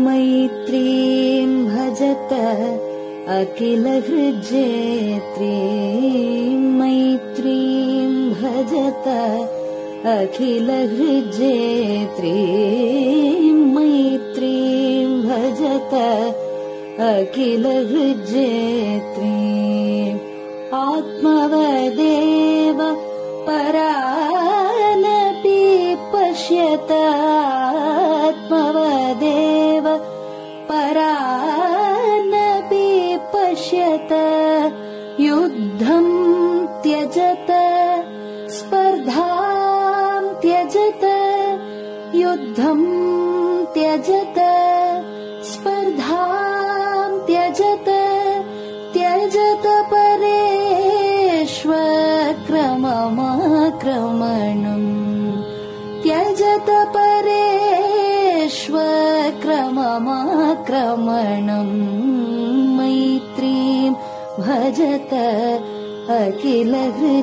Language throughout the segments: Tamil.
मैत्रीं भजत अखिलहृज्जेत्रीं मैत्रीं भजत अखिलहृज्जेत्रीं मैत्रीं भजत अखिलहृज्जेत्रीं आत्मवदेव परानपि पश्यत आत्मवदेव परानपि पश्यत युद्धं त्यजत स्पर्धां त्यजत युद्धं त्यजत स्पर्धां त्यजत त्यजत परेष्वक्रममाक्रमणम् त्यजत परेष्वक्रममाक्रमणम् मैत्रीं भजत अखिलहृज्जेत्रीं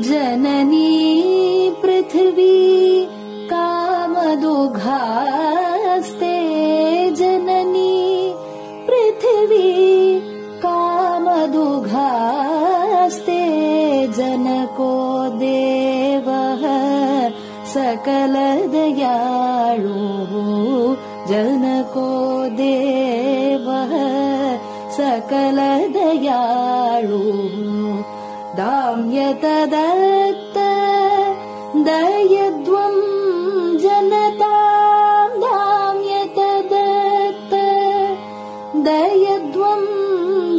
जननी पृथिवी कामदुघास्ते जननी पृथिवी कामदुघास्ते जनको देवः सकलदयाळुः जनको देवः सकलदयाळुः दाम्यतदत्त दयद्वं जनतां दाम्यतदत्त दयद्वं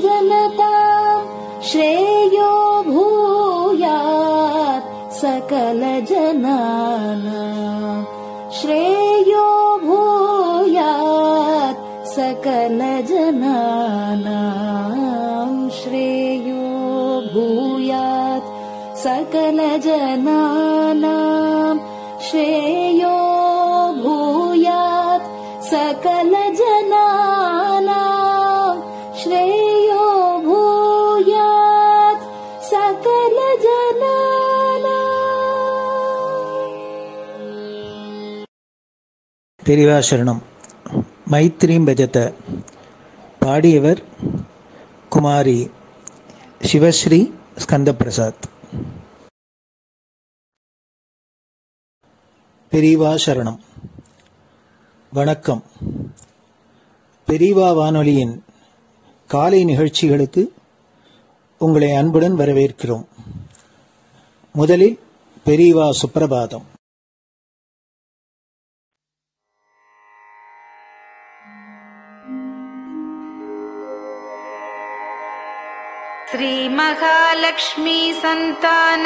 जनतां श्रेयो भूयात् सकलजनानां श्रेयो भूयात् सकलजनानां श्रेयो भूयात् सकलजनानां श्रेयो भूयात् सकलजनानां श्रेयो भूयात् सकलजनानां. பெரியவா சரணம். மைத்ரீம் பஜத பாடியவர் குமாரி சிவஸ்ரீ ஸ்கந்தபிரசாத். பெரியவா சரணம். வணக்கம். பெரியவா வானொலியின் காலை நிகழ்ச்சிகளுக்கு உங்களை அன்புடன் வரவேற்கிறோம். முதலில் பெரியவா சுப்பிரபாதம். श्री महालक्ष्मी संतान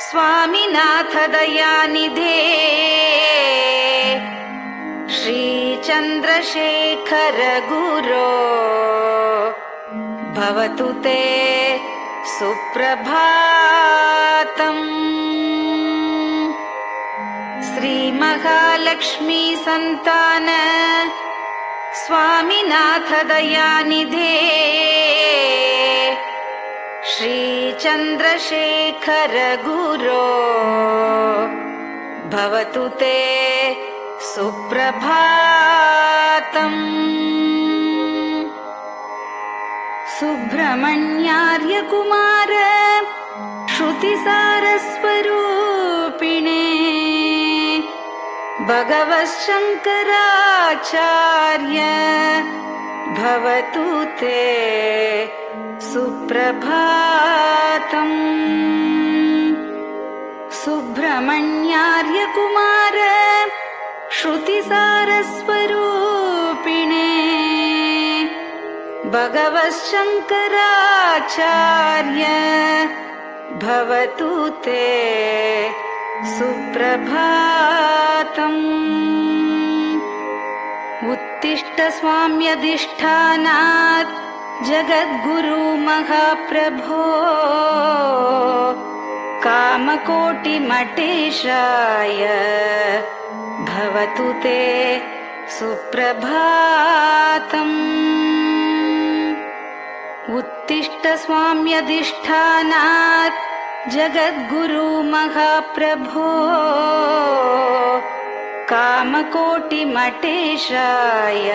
स्वामीनाथ दयानिधे श्री चंद्रशेखर गुरो भवतु ते सुप्रभातम्. श्री महालक्ष्मी संतान स्वामीनाथ दयानिधे श्री चंद्रशेखर गुरो भवतु ते सुप्रभातम्. सुब्रह्मण्यार्य कुमार श्रुतिसारस्वरूपिणे भगवच्छंकराचार्य भवतु ते सुप्रभातम्. सुब्रह्मण्यार्य कुमार श्रुतिसारस्वरूपिणे भगवच्छंकराचार्य भवतु ते सुप्रभातम्. उत्तिष्ठ स्वाम्यधिष्ठानात् जगद्गुरु महाप्रभो कामकोटिमटेशाय भवतु ते सुप्रभातम्. उत्तिष्ठ स्वाम्यधिष्ठानात् जगद्गुरु महाप्रभो कामकोटिमटेशाय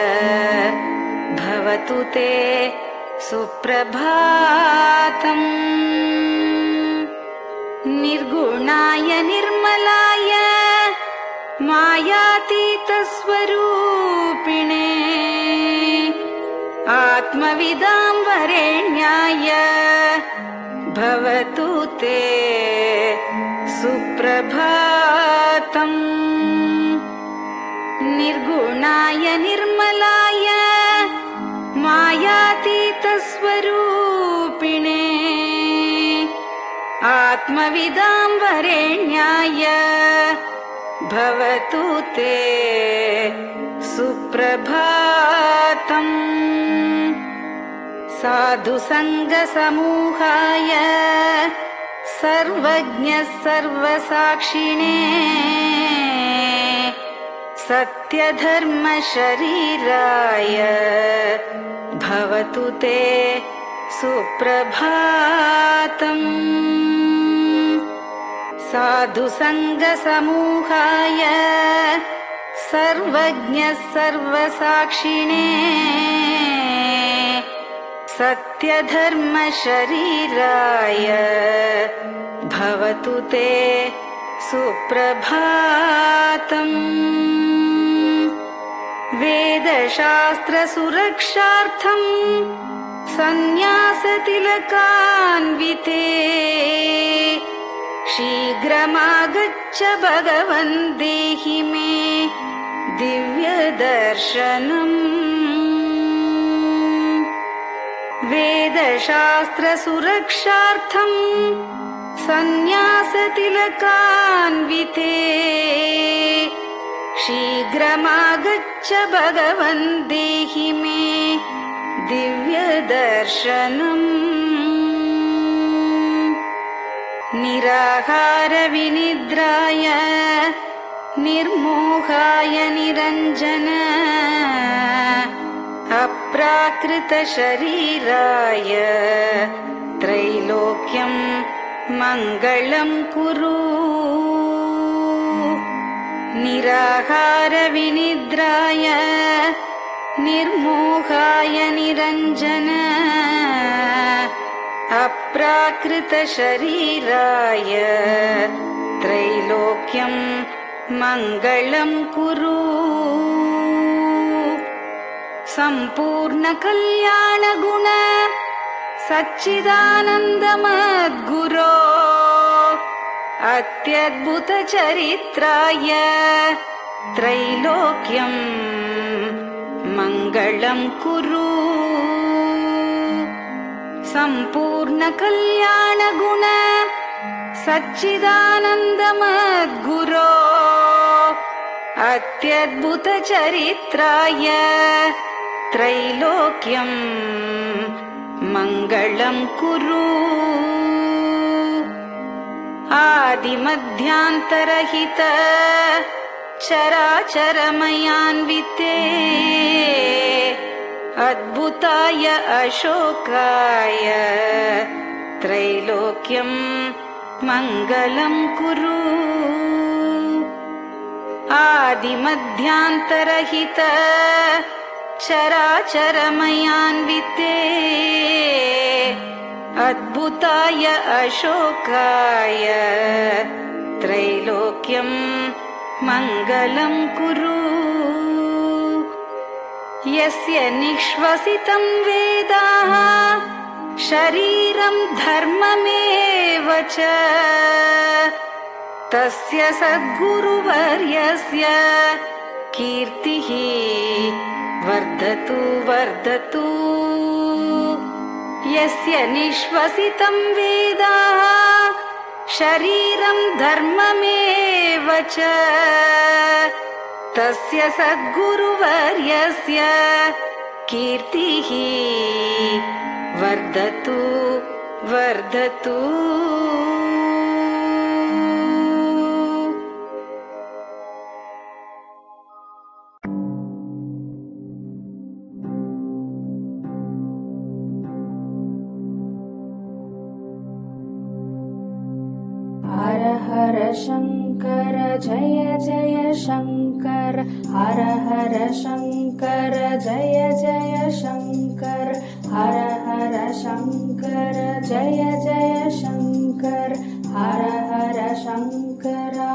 भवतु ते सुप्रभातम्। निर्गुणाय निर्मलाय मायातीतस्वरूपिणे आत्मविदां वरेण्याय भवतु ते सुप्रभातम्। निर्गुणाय निर्मलाय मायातीतस्वरूपिणे आत्मविदां वरेण्याय भवतु ते सुप्रभातम्। साधुसङ्गसमूहाय सर्वज्ञ सर्वसाक्षिणे सत्यधर्मशरीराय भवतु ते सुप्रभातम्। साधुसङ्गसमूहाय सर्वज्ञ सर्वसाक्षिणे सत्यधर्मशरीराय भवतु ते सुप्रभातम्। वेदशास्त्रसुरक्षार्थम् सन्न्यासतिलकान्विते शीघ्रमागच्छ भगवन् देहि मे दिव्यदर्शनम्। वेदशास्त्रसुरक्षार्थम् सन्न्यासतिलकान्विते शीघ्रमागच्छ भगवन् देहि मे दिव्यदर्शनम्। निराहारविनिद्राय निर्मोहाय निरञ्जन अप्राकृतशरीराय त्रैलोक्यं मङ्गलं कुरु। निराहारविनिद्राय निर्मोहाय निरञ्जन अप्राकृतशरीराय त्रैलोक्यं मङ्गलं कुरु। सम्पूर्णकल्याणगुण सच्चिदानन्दमद्गुरो अत्यद्भुतचरित्राय त्रैलोक्यं मङ्गलं कुरु। सम्पूर्णकल्याणगुण सच्चिदानन्दमद्गुरो अत्यद्भुतचरित्राय त्रैलोक्यं मङ्गलं कुरु। आदिमध्यान्तरहित चराचरमयान्विते अद्भुताय अशोकाय त्रैलोक्यं मङ्गलं कुरु। आदिमध्यान्तरहित चराचरमयान्विते अद्भुताय अशोकाय त्रैलोक्यं मङ्गलं कुरु। यस्य निःश्वसितं वेदाः शरीरं धर्ममेव च तस्य सद्गुरुवर्यस्य कीर्तिः वर्धतु वर्धतु। यस्य निःश्वसितं वेदाः शरीरं धर्ममेव च तस्य सद्गुरुवर्यस्य कीर्तिः वर्धतु वर्धतु। हर हर शंकर जय जय शंकर हर हर शंकर जय जय शंकर हर हर शंकर जय जय शंकर हर हर शंकरा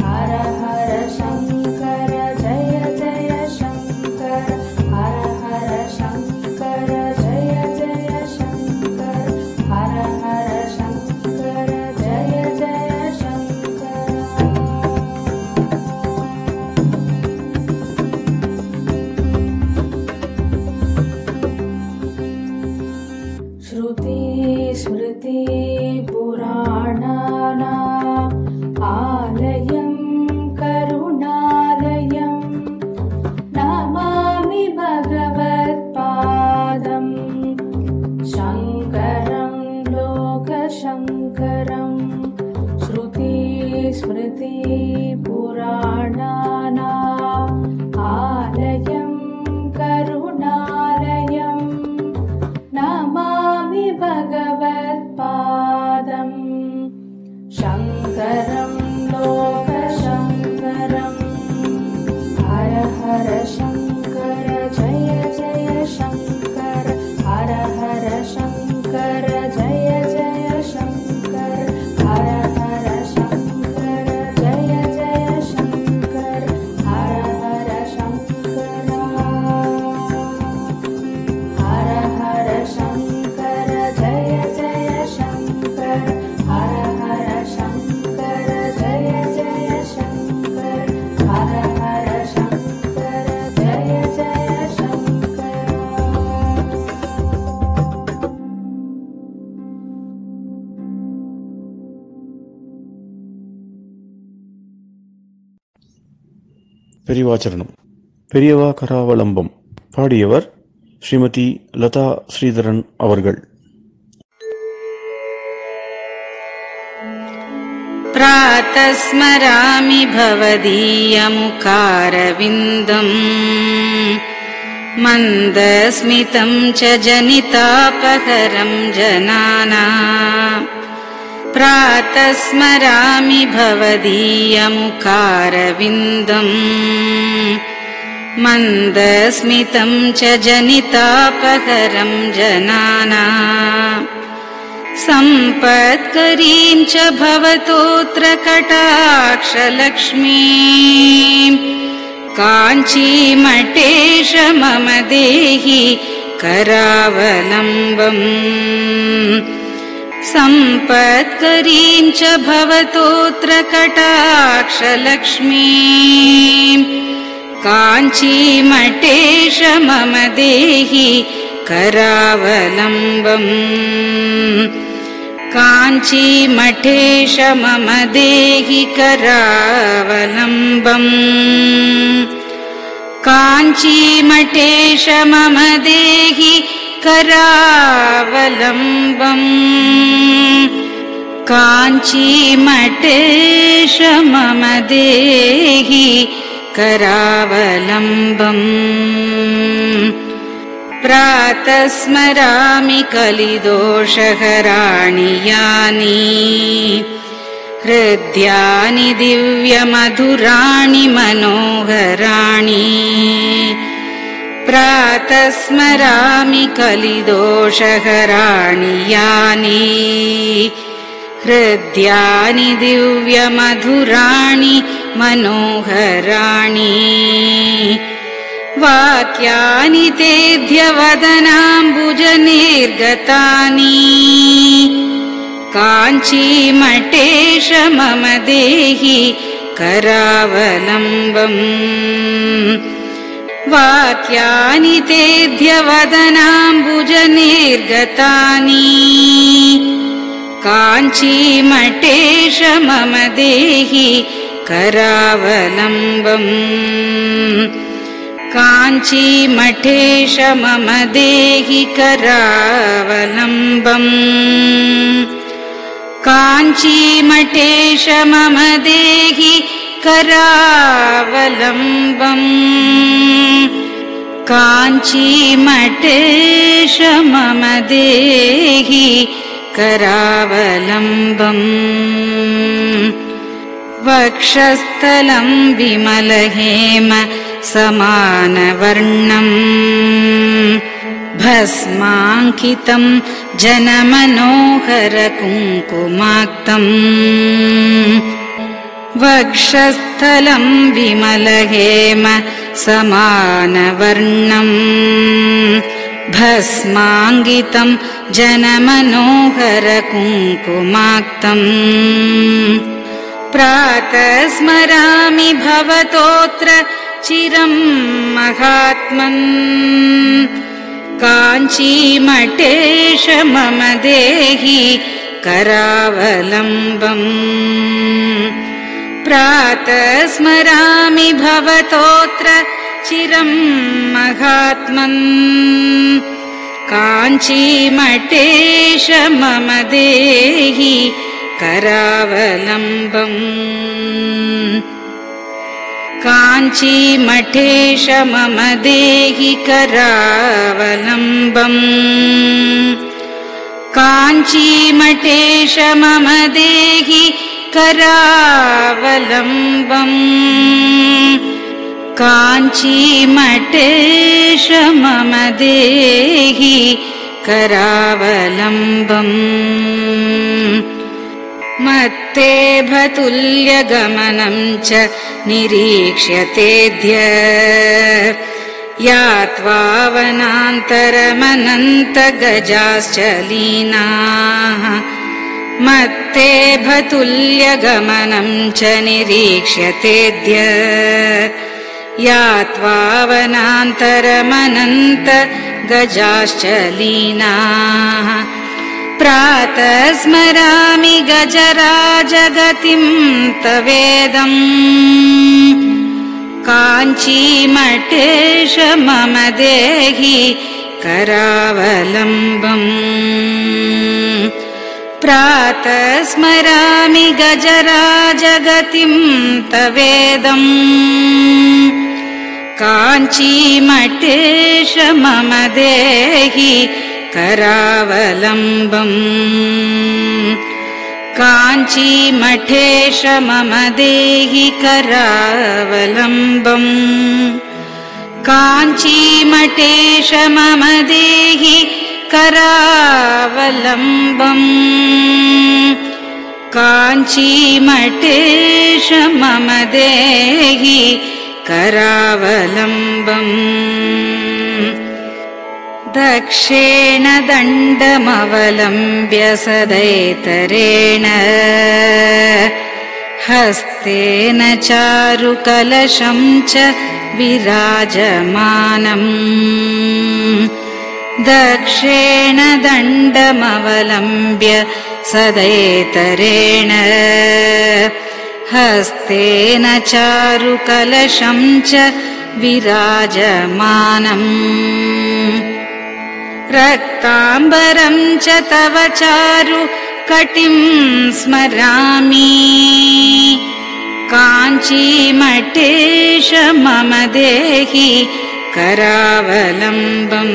हर हर शंकर जय जय शंकर हर हर शंकर जय जय शंकर हर हर शंकर जय जय शंकर श्रुति स्मृति पुराणानाम् आलयं करुणालयं नमामि भगवत्पादं शङ्करं लोकशङ्करं श्रुति स्मृति पुराणानाम् आलयं करुणालयं नमामि भगवत्पादं शङ्करं लोकशङ्करम् हर हर शङ्कर जय जय शङ्कर हर हर शङ्कर जय जय शङ्कर हर हर शङ्कर जय जय शङ्कर हर हर शङ्करा हर हर शङ्कर जय जय शङ्कर हर हर शङ्कर जय जय शङ्कर हर हर शङ्कर जय जय शङ्कर பெரியவாச்சரணம். பெரியவா கராவலம்பம். பாடியவர் ஸ்ரீமதி லதா ஸ்ரீதரன் அவர்கள். प्रातः स्मरामि भवदीयमुखारविन्दम् मन्दस्मितं च जनितापहरं जनानाम् प्रातः स्मरामि भवदीयमुखारविन्दम् मन्दस्मितं च जनितापहरं जनानाम् सम्पत्करीं च भवतोऽत्र कटाक्षलक्ष्मीं काञ्चीमठेश मम देहि करावलम्बम् सम्पत्करीं च भवतोऽत्र कटाक्षलक्ष्मीं काञ्चीमठेश मम देहि करावलम्बम् काञ्चीमठेश मम देहि करावलम्बम् काञ्चीमठेश मम देहि करावलम्बम् काञ्चीमठेश मम देहि करावलम्बम् प्रातः स्मरामि कलिदोषहराणि यानि हृद्यानि दिव्यमधुराणि मनोहराणि प्रातः स्मरामि कलिदोषहराणि यानि हृद्यानि दिव्यमधुराणि मनोहराणि वाक्यानि तेऽध्यवदनाम्बुजनिर्गतानि काञ्चीमठेश मम देहि करावलम्बम् वाक्यानि तेऽध्यवदनाम्बुजनिर्गतानि काञ्चीमठेश मम देहि करावलम्बम् काञ्चीमठेश मम देहि करावलम्बम् काञ्चीमठेश मम देहि करावलम्बम् काञ्चीमठेश मम देहि करावलम्बम् वक्षस्थलं विमलहेम समानवर्णम् भस्माङ्कितं जनमनोहर कुङ्कुमाक्तम् वक्षस्थलं विमलहेम समानवर्णम् भस्माङ्कितं जनमनोहर कुङ्कुमाक्तम् प्रातः स्मरामि भवतोऽत्र चिरं महात्मन् काञ्चीमठेश मम देहि करावलम्बम् प्रातः स्मरामि भवतोऽत्र चिरं महात्मन् काञ्चीमठेश मम देहि करावलम्बम् काञ्चीमठेश मम देहि करावलम्बम् काञ्चीमठेश मम देहि करावलम्बम् काञ्चीमठेश मम देहि करावलम्बम् मत्तेभतुल्यगमनं च निरीक्ष्यतेऽद्य यात्वा वनान्तरमनन्तगजाश्च लीनाः मत्तेभतुल्यगमनं च निरीक्ष्यतेऽद्य यात्वा वनान्तरमनन्तगजाश्च लीनाः प्रातः स्मरामि गजराजगतिं तवेदम् काञ्चीमठेश मम देहि करावलम्बम् प्रातः स्मरामि गजराजगतिं तवेदम् काञ्चीमठेश मम देहि करावलम्बम् काञ्चीमठेश मम देहि करावलम्बम् काञ्चीमठेश मम देहि करावलम्बम् काञ्चीमठेश मम देहि करावलम्बम् दक्षेण दण्डमवलम्ब्य सदैतरेण हस्तेन चारुकलशं च विराजमानम् दक्षेण दण्डमवलम्ब्य सदैतरेण हस्तेन चारुकलशं च विराजमानम् रक्ताम्बरं च तव चारु कटिं स्मरामि काञ्चीमठेश मम देहि करावलम्बम्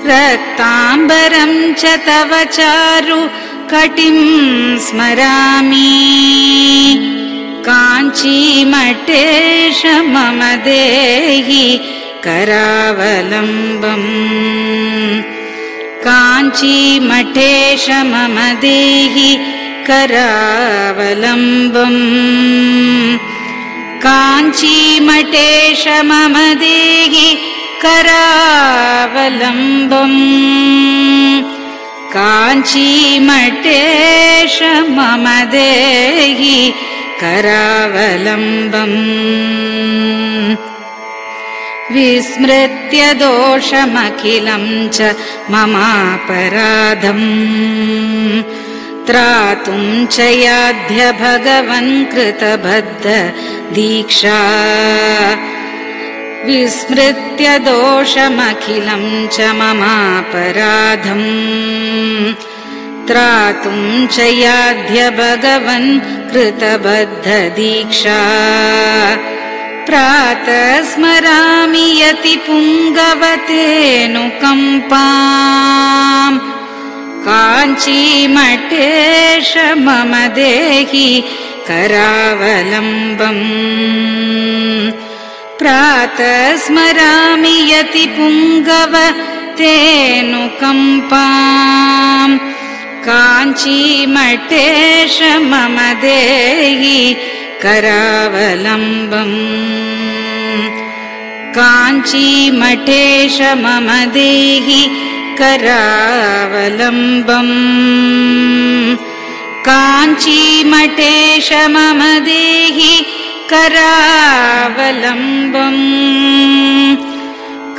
रक्ताम्बरं च तव चारु कटिं स्मरामि काञ्चीमठेश मम देहि करावलम्बम् काञ्चीमठेश मम देहि करावलम्बम् काञ्चीमठेश मम देहि करावलम्बम् काञ्चीमठेश मम देहि करावलम्बम् विस्मृत्य दोषमखिलं च ममापराधम् त्रातुं च याध्य भगवन् कृतबद्ध दीक्षा विस्मृत्य दोषमखिलं च ममापराधम् त्रातुं च याध्य भगवन् कृतबद्ध दीक्षा प्रातः स्मरामि यति पुङ्गवतेऽनुकम्पाम् काञ्चीमठेश मम देहि करावलम्बम् प्रातः स्मरामि यति पुङ्गव तेऽनुकम्पाम् काञ्चीमठेश मम देहि करावलम्बम् काञ्चीमठेश मम देहि करावलम्बम् काञ्चीमठेश मम देहि करावलम्बम्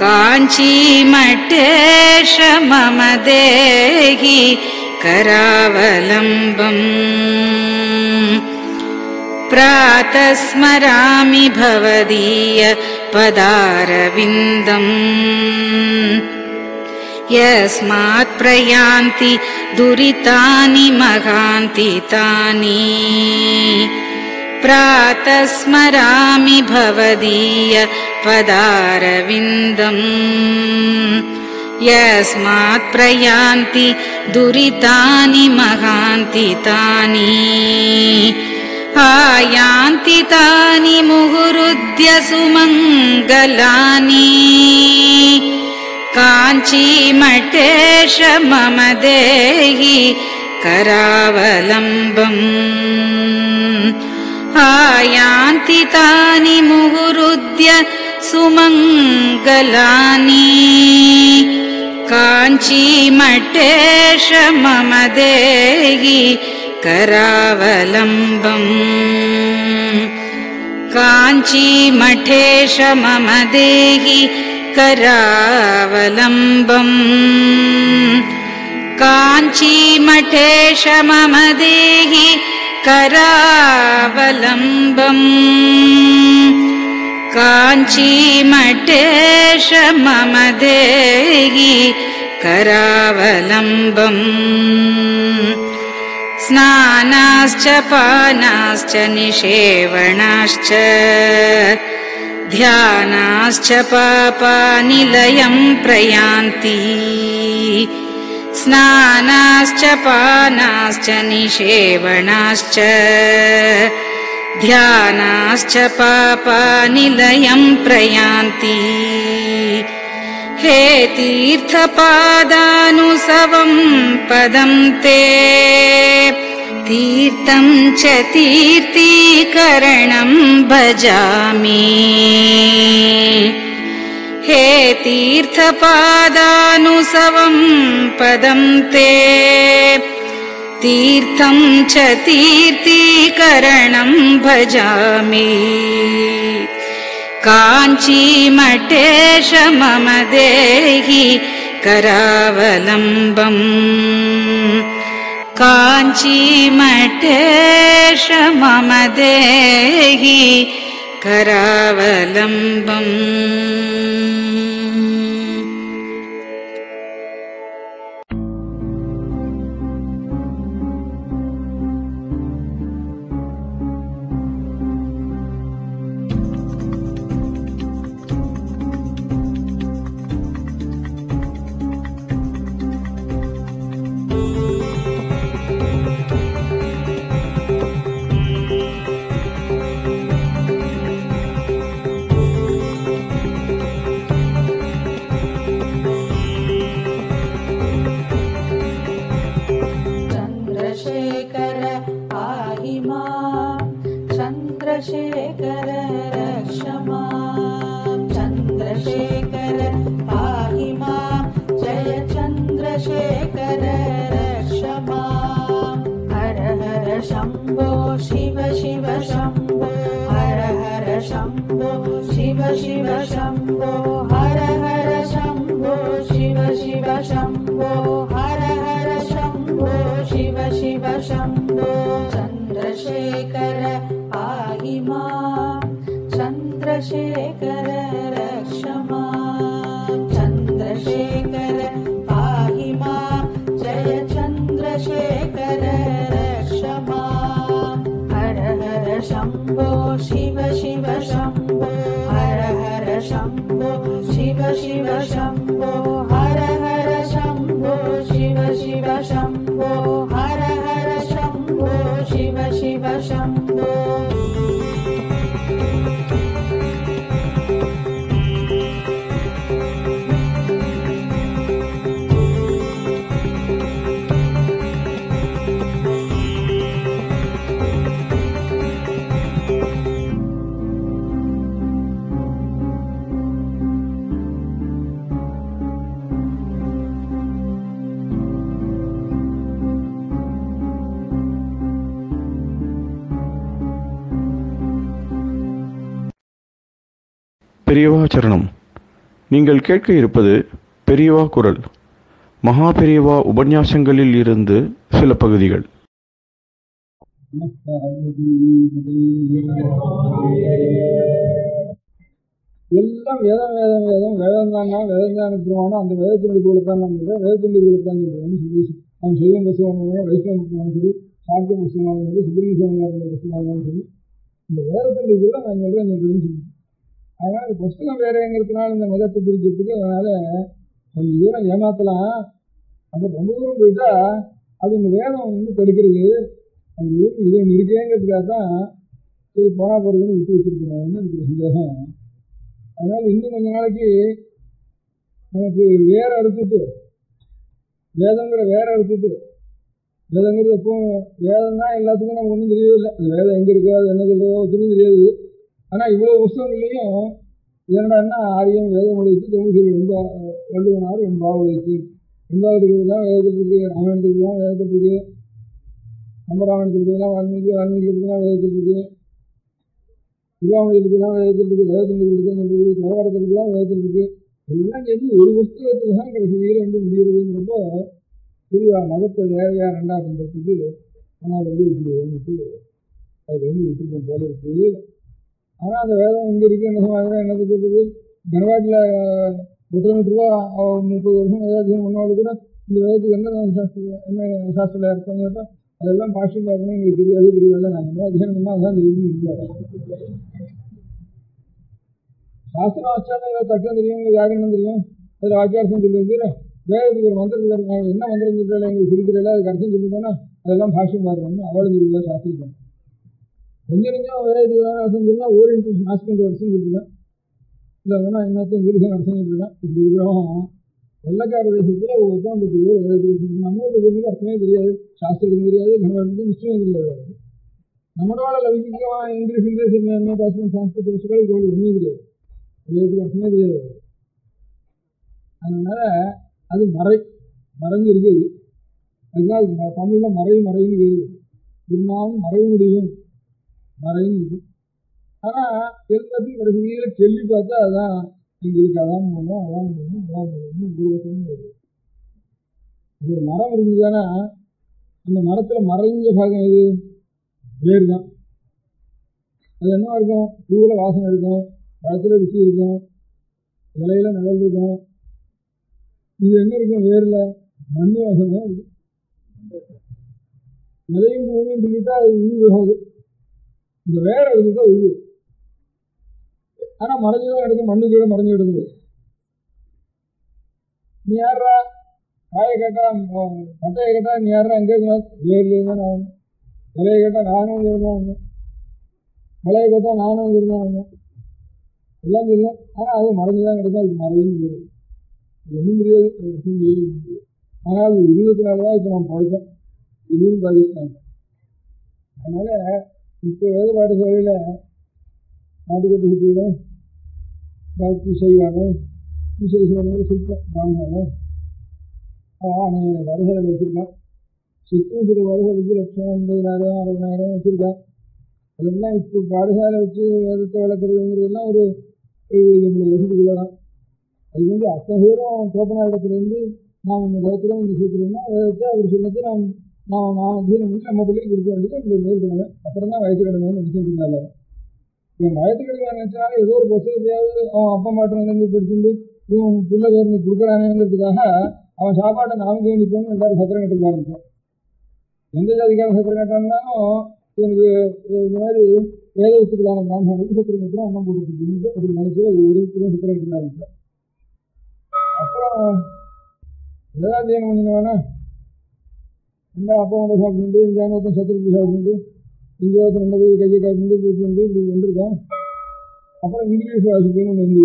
काञ्चीमठेश मम देहि करावलम्बम् प्रातः स्मरामि भवदीय पदारविन्दम् यस्मात् प्रयान्ति दुरितानि महान्ति तानि प्रातः स्मरामि भवदीय पदारविन्दम् यस्मात् प्रयान्ति दुरितानि महान्ति तानि आयान्ति तानि मुहुरुद्य सुमङ्गलानि काञ्चीमठेश मम देहि करावलम्बम् आयान्ति तानि मुहुरुद्य सुमङ्गलानि काञ्चीमठेश मम देहि करावलम्बम् काञ्चीमठेश मम देहि करावलम्बम् काञ्चीमठेश मम देहि करावलम्बम् काञ्चीमठेश मम देहि करावलम्बम् स्नानाश्च पानाश्च निषेवणाश्च ध्यानाश्च पापानिलयम् प्रयान्ति स्नानाश्च पानाश्च निषेवणाश्च ध्यानाश्च पापानिलयम् प्रयान्ति हे तीर्थपादानुसवम् पदम् ते तीर्थम् च तीर्थीकरणम् भजामि हे तीर्थपादानुसवम् पदम् ते तीर्थम् च तीर्थीकरणम् भजामि काञ्चीमठेश मम देहि करावलम्बम् काञ्चीमठेश मम देहि करावलम्बम् चन्द्रशेखर रक्ष माम् चन्द्रशेखर पाहि माम् जय चन्द्रशेखर रक्ष माम् हर हर शम्भो शिव शिव शम्भो हर हर शम्भो शिव शिव शम्भो हर हर शम्भो शिव शिव शम्भो हर हर शम्भो शिव शिव शम्भो चन्द्रशेखर पाहि माम् चन्द्रशेखर रक्ष माम् चन्द्रशेखर पाहि माम् जय चन्द्रशेखर रक्ष माम् हर हर शम्भो शिव शिव शम्भो हर हर शम्भो शिव शिव शम्भो हर हर शम्भो शिव शिव शम्भो हर हर शम्भो शिव शिव शम्भो பெரியவா சரணம். நீங்கள் கேட்க இருப்பது பெரியவா குரல். மகா பெரியவா உபன்யாசங்களில் இருந்து சில பகுதிகள். எல்லாம் வேதம் வேதம் வேதம் வேதம் தானா வேதம் தான் அனுப்புவானோ அந்த வேதத்தினுடைய குலத்தான் நான் சொல்றேன், வேதத்தினுடைய குலத்தான் சொல்றேன்னு சொல்லி அவன் சைவம் புஸ்தகம் வைஷ்ணவ புஸ்தகம் சரி, சாக்கிய புஸ்தகம் சரி, சுப்பிரமணிய புஸ்தகம் சரி, இந்த வேதத்தினுடைய குலம் நான் சொல்றேன்னு சொல்லி. அதனால இந்த புஸ்தகம் வேறங்கிறதுனால இந்த மதத்தை பிரிக்கிறதுக்கு அதனால கொஞ்சம் தூரம் ஏமாத்தலாம். அப்புறம் ரொம்ப தூரம் போயிட்டா அது இந்த வேதம் வந்து தடுக்கிறது. அப்படி இது ஒன்று இருக்கேங்கிறதுக்காக தான் சரி போனா போறதுன்னு விட்டு வச்சிருக்கணும்னு எனக்கு சந்தேகம். அதனால இன்னும் கொஞ்ச நாளைக்கு நமக்கு வேற அறுத்துட்டு வேதங்கிற வேற அறுத்துட்டு வேதங்கிறது எப்பவும் வேதம் தான் எல்லாத்துக்கும் நமக்கு ஒன்றும் தெரியவே இல்லை. அந்த வேதம் எங்கே இருக்கோ அது என்ன சொல்றதோ ஒன்றும் தெரியாது. ஆனால் இவ்வளோ புஸ்தகங்கள்லையும் என்னடான்னா ஆரியம் வேதம் உடைத்து தமிழ் சொல்லி வள்ளுவனார் வெண்பா உடைத்து வெண்பாவது இருக்கிறதுலாம் வேதத்தில் இருக்கு, ராமாயணத்துக்குலாம் வேதத்தில் இருக்கு, கம்பராமாயணத்தில் இருக்கிறதுலாம் வால்மீகி இருக்கிறதுலாம் வேதத்தில் இருக்கு, திருவாமணிக்கு வேதத்தில் இருக்கு, வேதத்தில் இருக்குது, தேவாரத்தில் வேதத்தில் இருக்கு. எல்லாம் சேர்ந்து ஒரு புஸ்தகத்தில் தான் கடைசியில் வந்து முடிகிறதுங்கிறப்போ பெரிய மதத்தை வேறையா ரெண்டா பண்ணுறதுக்கு ஆனால் வந்து விட்டுருவோம்னுட்டு அது வந்து விட்டுருக்கோம் போல இருக்குது. ஆனால் அந்த வேதம் இங்கே இருக்குது என்ன சொன்னாங்க என்ன சொல்றது, கனவாட்டில் 100 ரூபா 30 வருஷம் வேதாத்தியம் முன்னாடி கூட இந்த வேதத்துக்கு என்ன சாஸ்திரம் அர்த்தம் கேட்டால் அதெல்லாம் பாஷ்யம் பார்க்கணும் எங்களுக்கு தெரியாது தெரியல. நாங்கள் என்ன அத்தியானம் பண்ணால் அதான் தெரியும் இல்லை. சாஸ்திரம் வச்சாலும் ஏதாவது தக்கம் தெரியும், எங்களுக்கு யாருன்னு தெரியும், அதில் வாக்கியார்த்தம் சொல்லுறது வேதத்துக்கு ஒரு மந்திரத்துக்கு நாங்கள் என்ன மந்திரம் சொல்கிறோம் எங்களுக்கு சொல்லிக்கிறல அதுக்கு அர்த்தம் சொல்லிட்டோன்னா அதெல்லாம் பாஷ்யம் பார்க்கணும்னு அவ்வளோ சொல்லுவா சாஸ்திரிக்கணும். கொஞ்சம் கொஞ்சம் வேதத்துக்கு தான் அர்த்தம் சொல்லலாம், ஒரு இன்ட்ரெஸ்ட் நாஸ்பண்ட் அர்த்தம் சொல்லிருக்கேன், இல்லை வேணா இன்னொருத்தன் விருதம் அர்த்தம் சொல்லிருக்கேன். இப்படி இருக்கிறோம் வெள்ளக்கார தேசத்தில் ஒவ்வொருத்தம் வேதத்துக்கு நம்மளுக்கு அர்த்தமே தெரியாது, சாஸ்திரத்துக்கும் தெரியாது, கனவாட்டுக்கும் நிச்சயம் தெரியாது. நம்மளோட லௌகிகமாக இங்கிலீஷ் எம்ஏ பாஸ் பண்ணி சாஸ்திரத்தை வச்சுக்கா இது ஒன்றுமே தெரியாது, வேதத்துக்கு அர்த்தமே தெரியாது. அதனால அது மறைஞ்சு இருக்குது. அதுதான் தமிழில் மறைன்னு இருக்குது, இருந்தாலும் மறைய முடியும் மறைன்னு இருக்கு. ஆனால் எல்லாத்தையும் கடைசியில் சொல்லி பார்த்தா அதான் எங்களுக்கு அதான் போகணும் அதான் போகணும் அதான் போகணும்னு ஒரு வருஷமும் வருது. ஒரு மரம் இருந்ததுன்னா அந்த மரத்தில் மறைஞ்ச பாகம் எது வேறு தான். அது என்ன இருக்கும், பூவில் வாசனை இருக்கும், பழத்தில் ருசி இருக்கும், இலையில நிழல் இருக்கும். இது என்ன இருக்கும், வேரில் மண் வாசனை தான் இருக்கு. நிலையும் பூமியும் சொல்லிட்டா அது உயிர் போகாது, இந்த வேற இருந்துட்டா உயிர். ஆனால் மறைஞ்சுதான் எடுக்கும், மண்ணு கீழே மறைஞ்சு எடுக்குது. நீ யாரா காயை கேட்டா பட்டையை கேட்டா நீ யாரா எங்கே இருந்தா வேர்லேருந்து தான் ஆகணும், இலையை கேட்டால் நானும் அங்கே இருந்தா வந்தேன், மலையை கேட்டால் நானும் அங்கே இருந்தா வந்தேன், எல்லாம் சொல்லலாம். ஆனால் அது மறைஞ்சுதான் கிடக்கும், அதுக்கு மறையும் வேறு ஒன்றும் முடியாது, ஒன்றும் முடியாது. ஆனால் அது 20 நாள் தான் இப்போ நம்ம படித்தோம், இதுவும் பாகிஸ்தான். அதனால இப்போ வேத பாடசாலையில் நாட்டுக்கோட்டை சுற்றிலும் பாக்கி செய்வானும் விசேஷம் சிற்பம் பிராமணனும் வருஷம் வச்சுருக்கான். சிற்பம் சில வருஷத்துக்கு 1,50,000 60,000 வச்சுருக்கான். அதெல்லாம் இப்போ பாடசாலை வச்சு வேதத்தை வளர்க்குறதுங்கிறதுலாம் ஒரு 70 வருஷத்துக்குள்ளே தான். அது வந்து அத்தனை பேரும் தோப்பனா இடத்துலேருந்து நாம் இந்த வேதத்தில் இந்த சூத்திரம்னா வேதத்தை அவர் சொன்னது நான் அத்தியனம் பண்ணி நம்ம பிள்ளைக்கு கொடுக்க வேண்டியது நம்மளுடைய முதல் கடமை. அப்புறம் தான் வயசு கடமைன்னு நினச்சிட்டு இருந்தாலும் இவன் வயசு கடமை நினச்சாலும் ஏதோ ஒரு புத்தகத்தையாவது அவன் அப்பா மாட்டிலேருந்து படிச்சுட்டு இவன் பிள்ளை பேருந்து கொடுக்குறானேங்கிறதுக்காக அவன் சாப்பாட்டை நாமக்கு வேண்டிப்போன்னு எல்லாரும் சத்திரம் கட்டுக்க ஆரம்பித்தோம். எந்த ஜாதிக்காரன் சத்திரம் கட்டான்னாலும் இவனுக்கு இந்த மாதிரி வேத வச்சுக்கலான பிராமணனுக்கு சத்திரம் கட்டுறோம் அண்ணன் போட்டுட்டு அப்படி நினச்சி ஒரு சத்திரம் கட்டுக்க ஆரம்பித்தோம். அப்புறம் வேதாத்தியனம் பண்ணினவனா ரெண்டா அப்பா கொண்ட சாப்பிட்டு இங்கே ஒருத்தன் சத்துருத்தி சாப்பிட்டு இங்கே ஒருத்தர் ரெண்டு போய் கையை காய்ச்சிட்டு போயிட்டு வந்து இப்படி வந்துருக்கோம். அப்புறம் இங்கிலீஷ் வாசிக்கணும்னு வந்து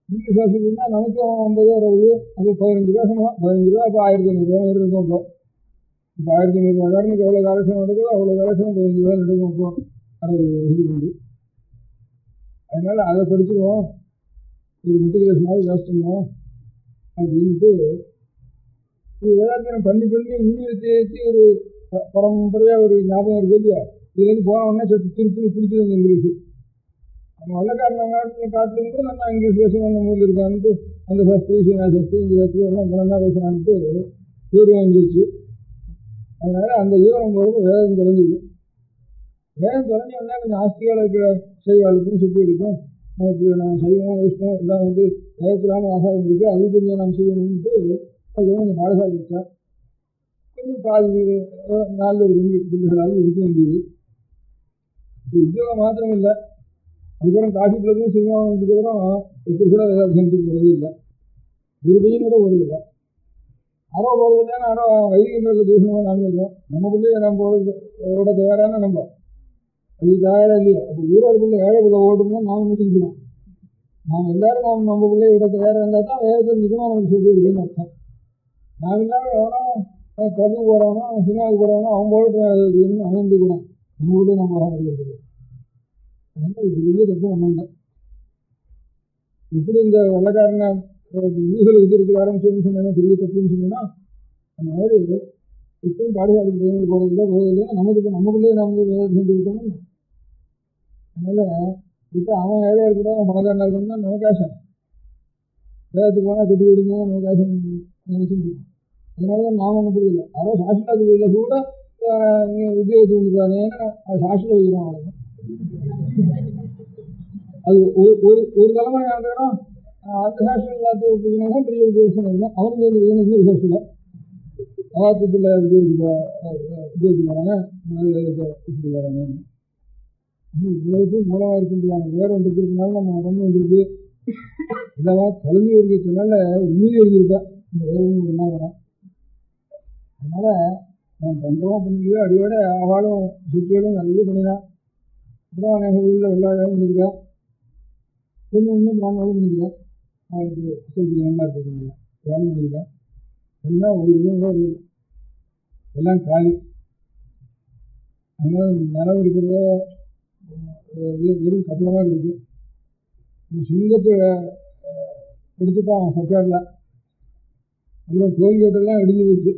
இங்கிலீஷ் வாசிக்கணும்னா நமக்கும் 50 60 அப்போ 15 ரூபா சம்பளம். 15 ரூபா அப்போ 1500 இருக்கும். இப்போ 1500 காரனுக்கு எவ்வளோ கலெக்ஷன் நடக்குதோ அவ்வளோ கலெக்ஷன் 15 ரூபா நடக்கும். அப்போ 60 வருஷத்துக்கு உண்டு. அதனால அதை படிச்சுருவோம், ஒரு மெட்ரிகுலேஷனாவது ஜாஸ்திடுவோம் அப்படின்ட்டு இது வேதாத்தியம் பண்ணி ஊழியத்தை ஏற்றி ஒரு பரம்பரையாக ஒரு ஞாபகம் இருக்கு இல்லையா. இதுலேருந்து போன உடனே திருப்பி பிடிச்சது அந்த இங்கிலீஷு. நம்ம வெள்ளக்காரன் காட்டிலும் கூட நல்லா இங்கிலீஷ் பேசணும் நம்ம ஊரில் இருக்கான்ட்டு அந்த சஸ்திரி சீனா சஸ்திரி இந்த சஸ்திரி எல்லாம் பணம் தான் பேசுகிறான்ட்டு பேர் வாங்கிடுச்சு. அதனால அந்த ஈவனம் போகிறப்ப வேதம் தொலைஞ்சிது. வேதம் தொலைஞ்சி வந்தால் கொஞ்சம் ஆஸ்திகால இருக்கிற செய்வாளுக்கும் சுற்றி இருக்கும். நமக்கு நம்ம சைவம் வைஷ்ணவம் எல்லாம் வந்து வேதத்திலான ஆசாரம் இருக்குது, அது கொஞ்சம் நம்ம செய்யணும்ட்டு அது கொஞ்சம் பாடசாலை வச்சா கொஞ்சம் பாதி 4 பிள்ளைகளாவது இருக்க வேண்டியது. உத்தியோகம் மாத்திரம் இல்லை, அதுக்கப்புறம் காசி பிள்ளைக்கும் சினிமாவும் வந்ததுக்கப்புறம் ஒருத்தர் கூட வேதாத்தியத்துக்கு போகிறது இல்லை, குருபையும் கூட வருது இல்லை. யாரோ போகிறது இல்லைன்னா யாரோ வைதிக மேலே தூஷணமாக நாங்கள் சொல்கிறோம். நம்ம பிள்ளைய நம்ம ஓட தயாரான நம்ம அது தயாராக இல்லையா. அப்போ ஊரார் பிள்ளை ஏழை பிள்ளை ஓடும்னா நாம் நினைச்சுக்கிறோம். நாம் எல்லாரும் நம்ம பிள்ளைய விட தயாராக இருந்தால் தான் வேதத்தில் நிஜமாக நமக்கு சொல்லி இருக்குன்னு அர்த்தம். நாம் இல்லாமல் எவனோ கல்வி போகிறவனோ சினிமாவுக்கு போகிறவனோ அவங்க ஓட்டு அவன் கூட நம்ம கூட நம்ம வர முடியாது. அதனால இது பெரிய தப்பு நம்ம இல்லை. இப்படி இந்த வெள்ளக்காரனை ஊர்களை விதிக்கிறதுக்கு ஆரம்பிச்சோன்னு சொன்னேன்னா பெரிய தப்புன்னு சொன்னேன்னா அந்த மாதிரி இப்பவும் பாடசாலைக்கு பையனுக்கு போகிறதில்லை நமக்கு இப்போ நம்ம பிள்ளைய நம்ம வேலை செஞ்சு விட்டோம்னு. அதனால் விட்டு அவன் ஏழையாக கூட பணக்காரனாக இருக்கணும்னா நமக்கு ஆசை. வேலைக்கு போனால் கட்டி விடுங்க நமக்கு ஆசை நினைச்சுட்டு இருக்கோம். அதனால தான் நாம் ஒன்றும் புரியல. யாரோ சாஸ்திரத்துக்கு இல்லை கூட உத்தியோகத்துக்கு வந்துருக்காங்க, ஏன்னா அது சாஸ்திரம் வைக்கிறோம். அவ்வளோதான். அது ஒரு தலைமுறை நடந்துக்கிறோம். அந்த சாஸ்திரம் எல்லாத்தையும் விட்டுக்கினா பெரிய உத்தியோகம் இல்லை. அவனுக்கு வந்து வேணுக்கு விசேஷம் இல்லை. அவாத்துக்குள்ள உத்தியோகத்துக்கு போகிறாங்க, கூப்பிட்டு போகிறாங்க. இவ்வளவுக்கும் மூலமாக இருக்க முடியாது. வேறு ஒன்று இருக்கிறதுனால நம்ம உடம்பு வந்துருக்கு. இதெல்லாம் தொலைஞ்சி இருக்கிறதுனால மீறி எழுதியிருப்பேன் இந்த வேதம் என்ன வரேன். அதனால் நான் பண்ணுறோம் பண்ணலையோ அடியோட அவளும் சுற்றியோடும் நிறைய பண்ணினான். அப்புறம் எங்கள் ஊரில் வெள்ளாடும் பண்ணியிருக்கேன், கொஞ்சம் இன்னும் பிராமணாலும் பண்ணியிருக்கேன். அவளுக்கு சொல்றது நல்லா இருக்கிறதுனால வேணும் பண்ணியிருக்கேன். எல்லாம் ஒரு இதுவும் கூட இல்லை, எல்லாம் காலி. அதனால் நிலம் இருக்கிறதோ வெறும் கட்டணமாக இருக்குது. இந்த சிங்கத்தை எடுத்துட்டான் சர்க்காரில். அப்புறம் டோல்கேட்டெல்லாம் இடிஞ்சு போச்சு.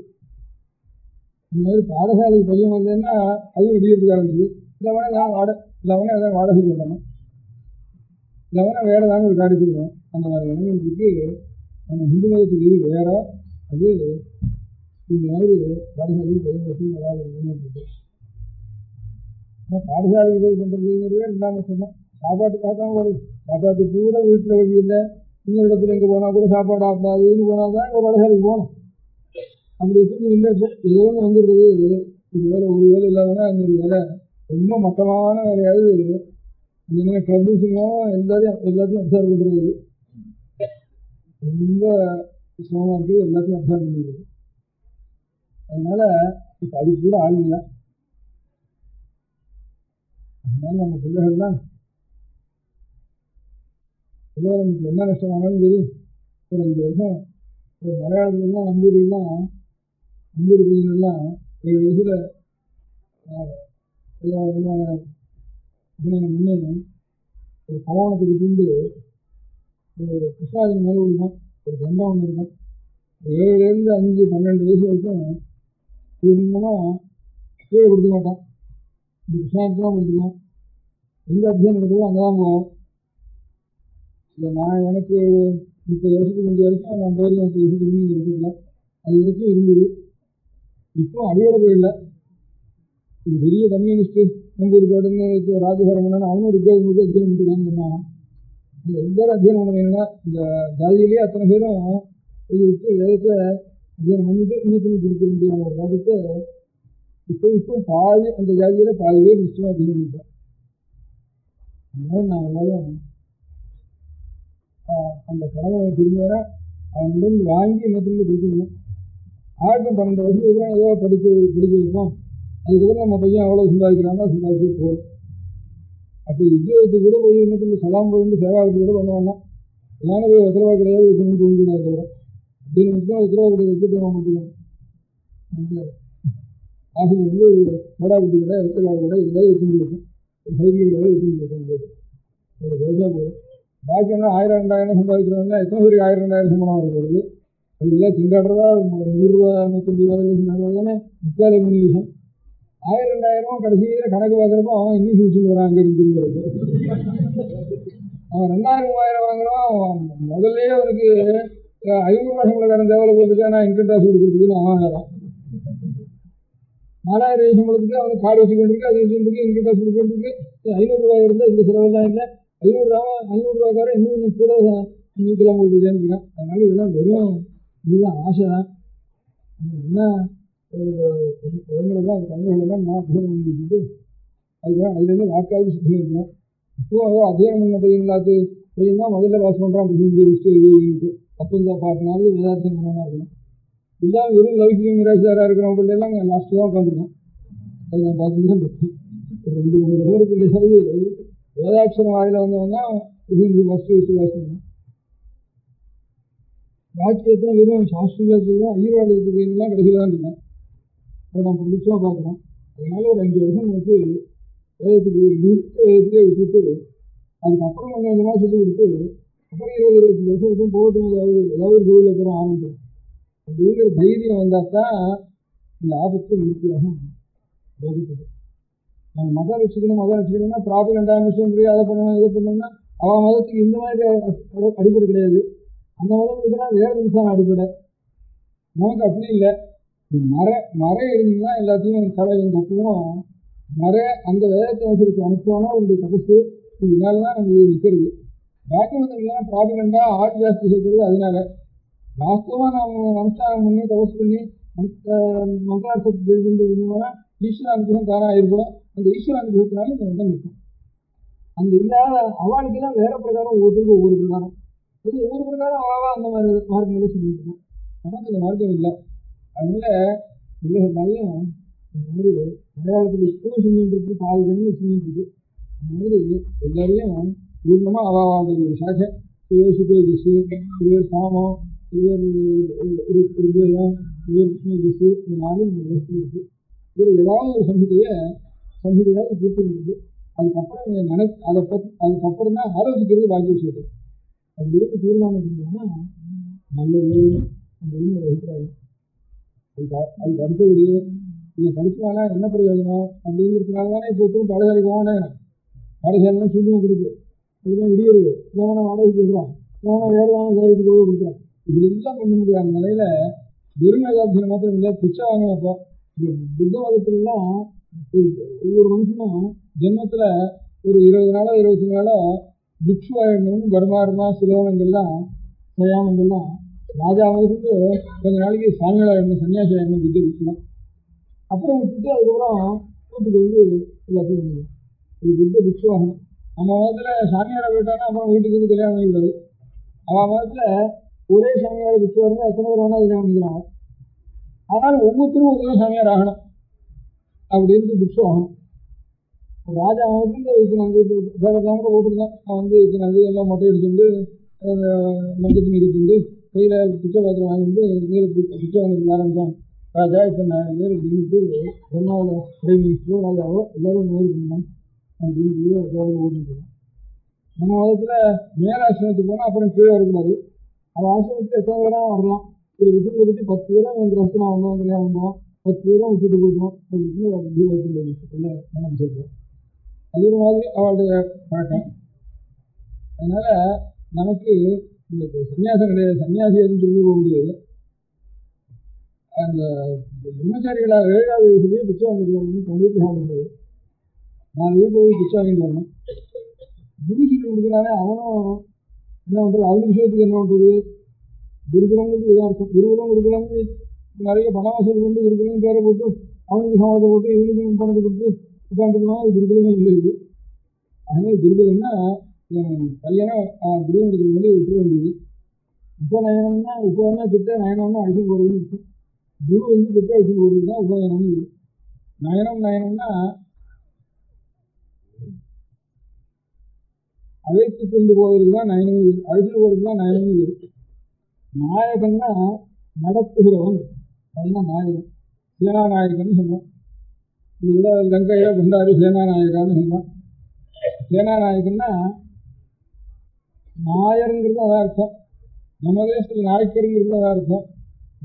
இந்த மாதிரி பாடசாலைக்கு பையன் வரலன்னா அதுவும் இடிக்கிறதுக்கு ஆரம்பிச்சு. இல்லைனா இல்லைனா எதாவது வாடகை சொல்லணும், இல்லைனா வேறு ஏதாவது ஒரு காரியத்துக்கு வரும். அந்த மாதிரி நிலைமைக்கு நம்ம இந்து மதத்துக்கு இது வேற. அது இந்த மாதிரி பாடசாலைக்கு பையன் வச்சு வராத நிலைமை இருக்குது. ஆனால் பாடசாலைக்கு போய் பண்ணுறதுங்கிறதே ரெண்டாம் சொன்னோம். சாப்பாட்டுக்காக தான் வருது. சாப்பாட்டுக்கு கூட வீட்டில் வழி இல்லை. இன்னொரு இடத்துல எங்கே போனால் கூட சாப்பாடு ஆகாதுன்னு போனால் தான் எங்கள் பாடசாலைக்கு போகணும். அப்படி வச்சுருக்கு இல்லை. இப்போ ஏதோ ஒன்று வந்துடுறது. ஒரு வேலை இல்லாதனா இன்னொரு வேலை ரொம்ப மட்டமான வேலையாவது அந்த மாதிரி ட்ரபிள்ஸுங்களும் எல்லாத்தையும் அப்சர்வ் பண்ணுறது ரொம்ப சிரமமாக இருக்குது. எல்லாத்தையும் அப்சர்வ் பண்ணிடுறது. அதனால் இப்போ அதுக்கு கூட ஆள் இல்லை. அதனால நம்ம பிள்ளைகள்லாம் ஏதோ நமக்கு என்ன நஷ்டம் ஆனாலும் சரி ஒரு 5 வருஷம் ஒரு மலையாளத்துலாம் நம்பூரி பையனெல்லாம் 7 வயசில் உபநயனம் பண்ணி ஒரு பவனத்துக்கிட்டு ஒரு கிருஷ்ணாஜன் மேலே விடுவான். ஒரு தண்டம் ஒன்று இருக்கும். 7லேருந்து 5 12 வயசு வரைக்கும் பூர்ணமாக கீழே கொடுக்க மாட்டான். இந்த கிருஷ்ணாஜன் கொடுத்துக்கலாம். எங்கே அத்தியானம் நடக்குதோ அங்கே தான் போவோம். இல்லை நான் எனக்கு 30 வருஷத்துக்கு முந்தைய வரைக்கும் நான் 30 வருஷத்துக்கு முந்தைய இருக்கல, அது வரைக்கும் இருந்தது. இப்போ அடியோட போயிடல. இது பெரிய கம்யூனிஸ்ட்டு நம்பூர் காடுன்னு ராஜகரமணன் அவனும் ஒரு அத்தியானம் பண்ணிட்டுருக்கான்னு சொன்னாங்க. எல்லாரும் அத்தியானம் பண்ண வேணும்னா இந்த ஜாதியிலேயே அத்தனை பேரும் எழுதி விட்டு வேதத்தை அத்தியானம் பண்ணிவிட்டு இன்னொருத்தனுக்கு கொடுக்க முடியாத ஒரு காலத்தை இப்போ பாதி அந்த ஜாதியில் பாதி பேர் நிச்சயமாக அத்தியானம் பண்ணியிருப்பேன். அதனால நான் எல்லாரும் அந்த கடமை திரும்ப அவன்கிட்ட வாங்கி இன்னொருத்தருக்கு கொடுத்துருந்தோம். 12 வருஷத்துக்கு அப்புறம் ஏதோ படிக்க வைப்போம். அதுக்கப்புறம் நம்ம பையன் எவ்வளோ சம்பாதிக்கிறான்னா சம்பாதிச்சு போகும். அப்போ உத்தியோகத்துக்கு கூட போய் இன்னும் சலாம் போயிட்டு சேவாவுக்கு கூட பண்ண வேண்டாம். நானும் போய் உத்தரவா கிடையாது வைக்கணும்னு தோன்றுவிடும். அதுக்கப்புறம் அப்படின்னு மட்டும் உத்தரவா கிடையாது வச்சுட்டு மட்டும் ஆசிரியர் மோடாபுத்தி கடை வெத்தக்கார கடை இதெல்லாம் வச்சுட்டு இருக்கும். சைக்கிள் கடை வச்சுட்டு இருக்கும் போது ஒரு பைசா போதும். பாக்கி என்ன 1000 2000 சம்பாதிக்கிறவங்க எத்தனை பேருக்கு 1000 2000 சம்பளம் வருது. அதுக்கெல்லாம் திண்டாடுறதா 100 ரூபா 150 ரூபா தானே 3 விஷயம். 1000 2000 கடைசியில் கணக்கு பார்க்குறப்போ அவன் இங்கிலீஷ் வச்சுட்டு வரான். அங்கே இருந்து அவன் 2000 3000 வாங்குறான். முதல்ல அவனுக்கு 500 ரூபா சம்பளக்காரன் தேவையில்ல போட்டுட்டு நான் இன்கம் டாக்ஸ் கொடுக்குறதுக்குன்னு அவன் வாங்கலாம். 4000 சம்பளத்துக்கு அவனுக்கு கார் வச்சு கொண்டிருக்கு, அது வச்சுருக்கு, இன்கம் டாக்ஸ் கொடுத்துருக்கு. 500 ரூபாய் இருந்தால் இந்த செலவெல்லாம் இல்லை. 500 ரூபாக்காரன் இன்னும் கொஞ்சம் கூட நீக்கலாம் கொடுக்குறேன்னு இருக்கான். அதனால இதெல்லாம் வெறும் இதுதான் ஆசை தான். என்ன குழந்தைகள் தான் குழந்தைகளெல்லாம் நான் அத்தியானம் பண்ணி விட்டுட்டு அதுக்கப்புறம் அதுலேருந்து வாக்காவது சுற்றி இருக்கணும். இப்போ அத்தியானம் பண்ண பையன் தான் முதல்ல பாஸ் பண்ணுறான். அப்படி அப்போ இந்த 10 நாள் வேதாத்தியம் பண்ணாமல் இருக்கணும். இல்லாமல் வெறும் லௌகிக மிராஜாராக இருக்கிறவங்க பிள்ளைலாம் நான் லாஸ்ட்டு தான் உட்காந்துருக்கேன். அது நான் பார்த்து தான் இருக்கேன். ஒரு 2-3 தடவை பிள்ளைகள் வேதாட்சரம் வாயில் வந்தவங்க ஃபஸ்ட்டு பாஸ் பண்ணேன். வாக்கியத்தில் வெறும் சாஸ்திரத்தில் தான் ஐயர்வாதத்துக்கு போயிருந்தெல்லாம் கடைசியில் தான் இருக்கேன். அதை நான் பிடிச்சமாக பார்க்குறேன். அதனால ஒரு 5 வருஷம் நமக்கு வேதத்துக்கு வேதத்துக்கே விட்டுட்டு அதுக்கப்புறம் கொஞ்சம் கொஞ்சமாக சொல்லி கொடுத்து அப்புறம் 20-25 வருஷம் இருக்கும் போகட்டும். ஏதாவது ஒரு தொழில் அப்புறம் ஆரம்பிக்கும் அப்படிங்கிற தைரியம் வந்தால் தான் இந்த ஆபத்து நிறுத்தியாகும் வகுப்புது. நம்ம மதம் வச்சுக்கணும்னா ப்ராபகண்டா மிஷன் அதை பண்ணணும் இதை பண்ணணும்னா அவன் மதத்துக்கு இந்த மாதிரி அடிப்படை கிடையாது. அந்த மதம் இருக்குன்னா வேறு நிமிஷம் அடிப்படை. நமக்கு அப்படி இல்லை. மறை இருந்ததுன்னா எல்லாத்தையும் கலையும் தப்புவோம். அந்த வேதத்தை வசதிக்கு அனுப்புவானா அவருடைய தபசு இதனால தான் நமக்கு நிற்கிறது. வாக்கியமதம் ப்ராபகண்டா ஆள் ஜாஸ்தி சேர்க்கிறது. அதனால வாஸ்தவமாக நாம் அனுஷ்டானம் பண்ணி தபசு பண்ணி மந்திரார்த்தத்தை தெரிஞ்சுன்னா ஈஸ்வர அனுகிரகம் தானாக ஏற்படும். அந்த ஈஸ்வர அனுகிரகத்தினால இந்த மதம் நிற்கும். அந்த இல்லாத அவளுக்கெல்லாம் வேற பிரகாரம் ஒவ்வொருத்தருக்கும் ஒவ்வொரு பிரகாரம் ஒவ்வொரு பிரகாரம் அவாவா அந்த மாதிரி மார்க்கங்களை சொல்லிட்டு இருக்கேன். நமக்கு அந்த மார்க்கம் இல்லை. அதனால பிள்ளைகள்னாலையும் இந்த மாதிரி மலையாளத்தில் இப்பவும் செஞ்சுட்டு பாதி ஜனங்கள் செஞ்சுட்டு அந்த மாதிரி எல்லாரையும் பூர்ணமாக அவாவாத ஒரு சாக்கை சிறுவர் சுக்ரஜிஸு சிறுவர் சாமம் சிறுவர் ருத்வேதம் சிறுவர் கிருஷ்ணஜிஸு இந்த 4 நம்ம தேசத்தில் இருக்குது. இதில் ஏதாவது ஒரு சம்ஹிதையாவது பூர்த்தி இருக்குது. அதுக்கப்புறம் அதுக்கப்புறம் தான் ஆலோசிக்கிறது பாக்கி விஷயத்தை அப்படி இருந்து தீர்மானம் பண்ணோம்னா நல்லது அப்படின்னு ஒரு அபிப்பிராயம். அதுக்கு அடுத்தபடி இதை படிச்சுவானா என்ன பிரயோஜனம் அப்படிங்கிறதுனால தானே இப்போ ஒருத்தரும் பாடசாலைக்கு போகணும். பாடசாலைலாம் சுத்தமாக கொடுக்கு அதுதான் இடியுது. இல்லைனா வாடகைக்கு விடுறான், இல்லைனா வேறுதான காரியத்துக்கு போய் கொடுக்குறான். இப்படி எல்லாம் பண்ண முடியாத நிலையில் வெறும் வேதாத்தியம் மாத்திரம் இல்லை, பிச்சை வாங்கினப்போ இந்த புத்த மதத்துலலாம் ஒவ்வொரு மனுஷனும் ஜென்மத்தில் ஒரு 20 நாளோ 25 நாளோ பிக்ஷு ஆகிடணும்னு பர்மாருமா சிலோகங்கள்லாம் சயாமங்கள்லாம் ராஜா வந்து கொஞ்ச நாளைக்கு சாமிகள் ஆகிடணும், சன்னியாசி ஆகிடணும் புத்த பிக்ஷுலாம். அப்புறம் விட்டுட்டு அதுக்கப்புறம் வீட்டுக்கு வந்து எல்லாத்தையும் பண்ணிடுவோம். ஒரு புத்த பிக்ஷு ஆகணும். நம்ம மதத்தில் சாமியாரை போயிட்டாங்கன்னா அப்புறம் வீட்டுக்கு வந்து கல்யாணம் பண்ணிக்கூடாது. அவன் மதத்தில் ஒரே சாமியாரை பிக்ஷு இருந்தால் எத்தனை பேர் வேணால் கல்யாணம் பண்ணிக்கிறாங்க. ஆனால் ஒவ்வொருத்தரும் ஒரே சாமியார் ஆகணும் அப்படின்னு பிக்ஷு ஆகணும். ராஜா வந்து இத்தனை பேரெல்லாம் கூட போட்டுருந்தான். அவன் வந்து இத்தனை எல்லாம் மொட்டை அடிச்சுட்டு மஞ்சள் துணி கட்டிட்டு கையில் பிச்சை பாத்திரம் வாங்கிட்டு நேரத்துக்கு பிச்சை வாங்கிட்டு ஆரம்பித்தான். ராஜா இப்போ நான் நேரம் நின்றுட்டு பிரம்மாவில் பிரைம் மினிஸ்டரோ ராஜாவோ எல்லோரும் இந்த மாதிரி பண்ணலாம் அப்படின்னு சொல்லி ஓட்டிட்டுருக்கான். நம்ம மதத்தில் மேலாசிரமத்துக்கு போனால் அப்புறம் கீழே வரக்கூடாது. அவன் ஆசிரமத்துக்கு எத்தனை பேராக வரலாம். ஒரு விஷயத்தை பற்றி 10 பேரும் என் ரசம் வந்தோம் கல்யாணம் பண்ணுவோம், 10 பேரும் விட்டுட்டு போயிடுவோம் அப்படின்னு மனம் சொல்கிறேன். அது ஒரு மாதிரி அவளுடைய பழக்கம். அதனால் நமக்கு இந்த சன்னியாசம் கிடையாது. சன்னியாசி எதுவும் சொல்லி போக முடியாது. அந்த பிரம்மச்சாரிகளாக 7வது வயசுலேயே பிச்சை வாங்கிட்டு நம்ம வீட்டில் சாப்பிடுறது. 4 வீட்டில் போய் பிச்சை வாங்கிட்டு வரணும். குரு சொல்லி கொடுக்குறானே அவனும் என்ன பண்ணுறது, அவனுக்கு விஷயத்துக்கு என்ன பண்ணுறது. குருகுலங்களுக்கு இதாக இருக்கும். குருகுலம் கொடுக்கலாம்னு நிறைய பணம் வசூல் கொண்டு குருகுலம் பேரை போட்டு அவனுக்கு சம்பளத்தை போட்டு இவனுக்கு பணத்தை கொடுத்து உட்காந்துக்கணும். அது குருகுலமே இல்லை. இது அதனால குருகுலம்னா கல்யாணம் குருவனத்துக்கு வேண்டி விட்டுற வேண்டியது. இப்போ நயனம்னா இப்போ என்ன கிட்ட நயனம்னா அடிச்சு போகிறதுன்னு இருக்கும். குரு வந்து பெற்று அழைச்சிட்டு போகிறது தான் உபநயனம். நயனம்னா அழைத்து கொண்டு போவதற்கு தான் நயனம், அழைச்சிட்டு போவதற்கு தான் நயனம் இருக்கு. நாயகன்னா நடத்துகிறவன், அதுதான் நாயகன். சேனாநாயகன் சொல்றோம். இது கூட லங்கையில கொண்டாடி சேனாநாயகான்னு சொல்றோம். சேனாநாயகன்னா நாயருங்கிறது அதான் அர்த்தம். நம்ம தேசத்தில் நாயக்கருங்கிறது அதான் அர்த்தம்.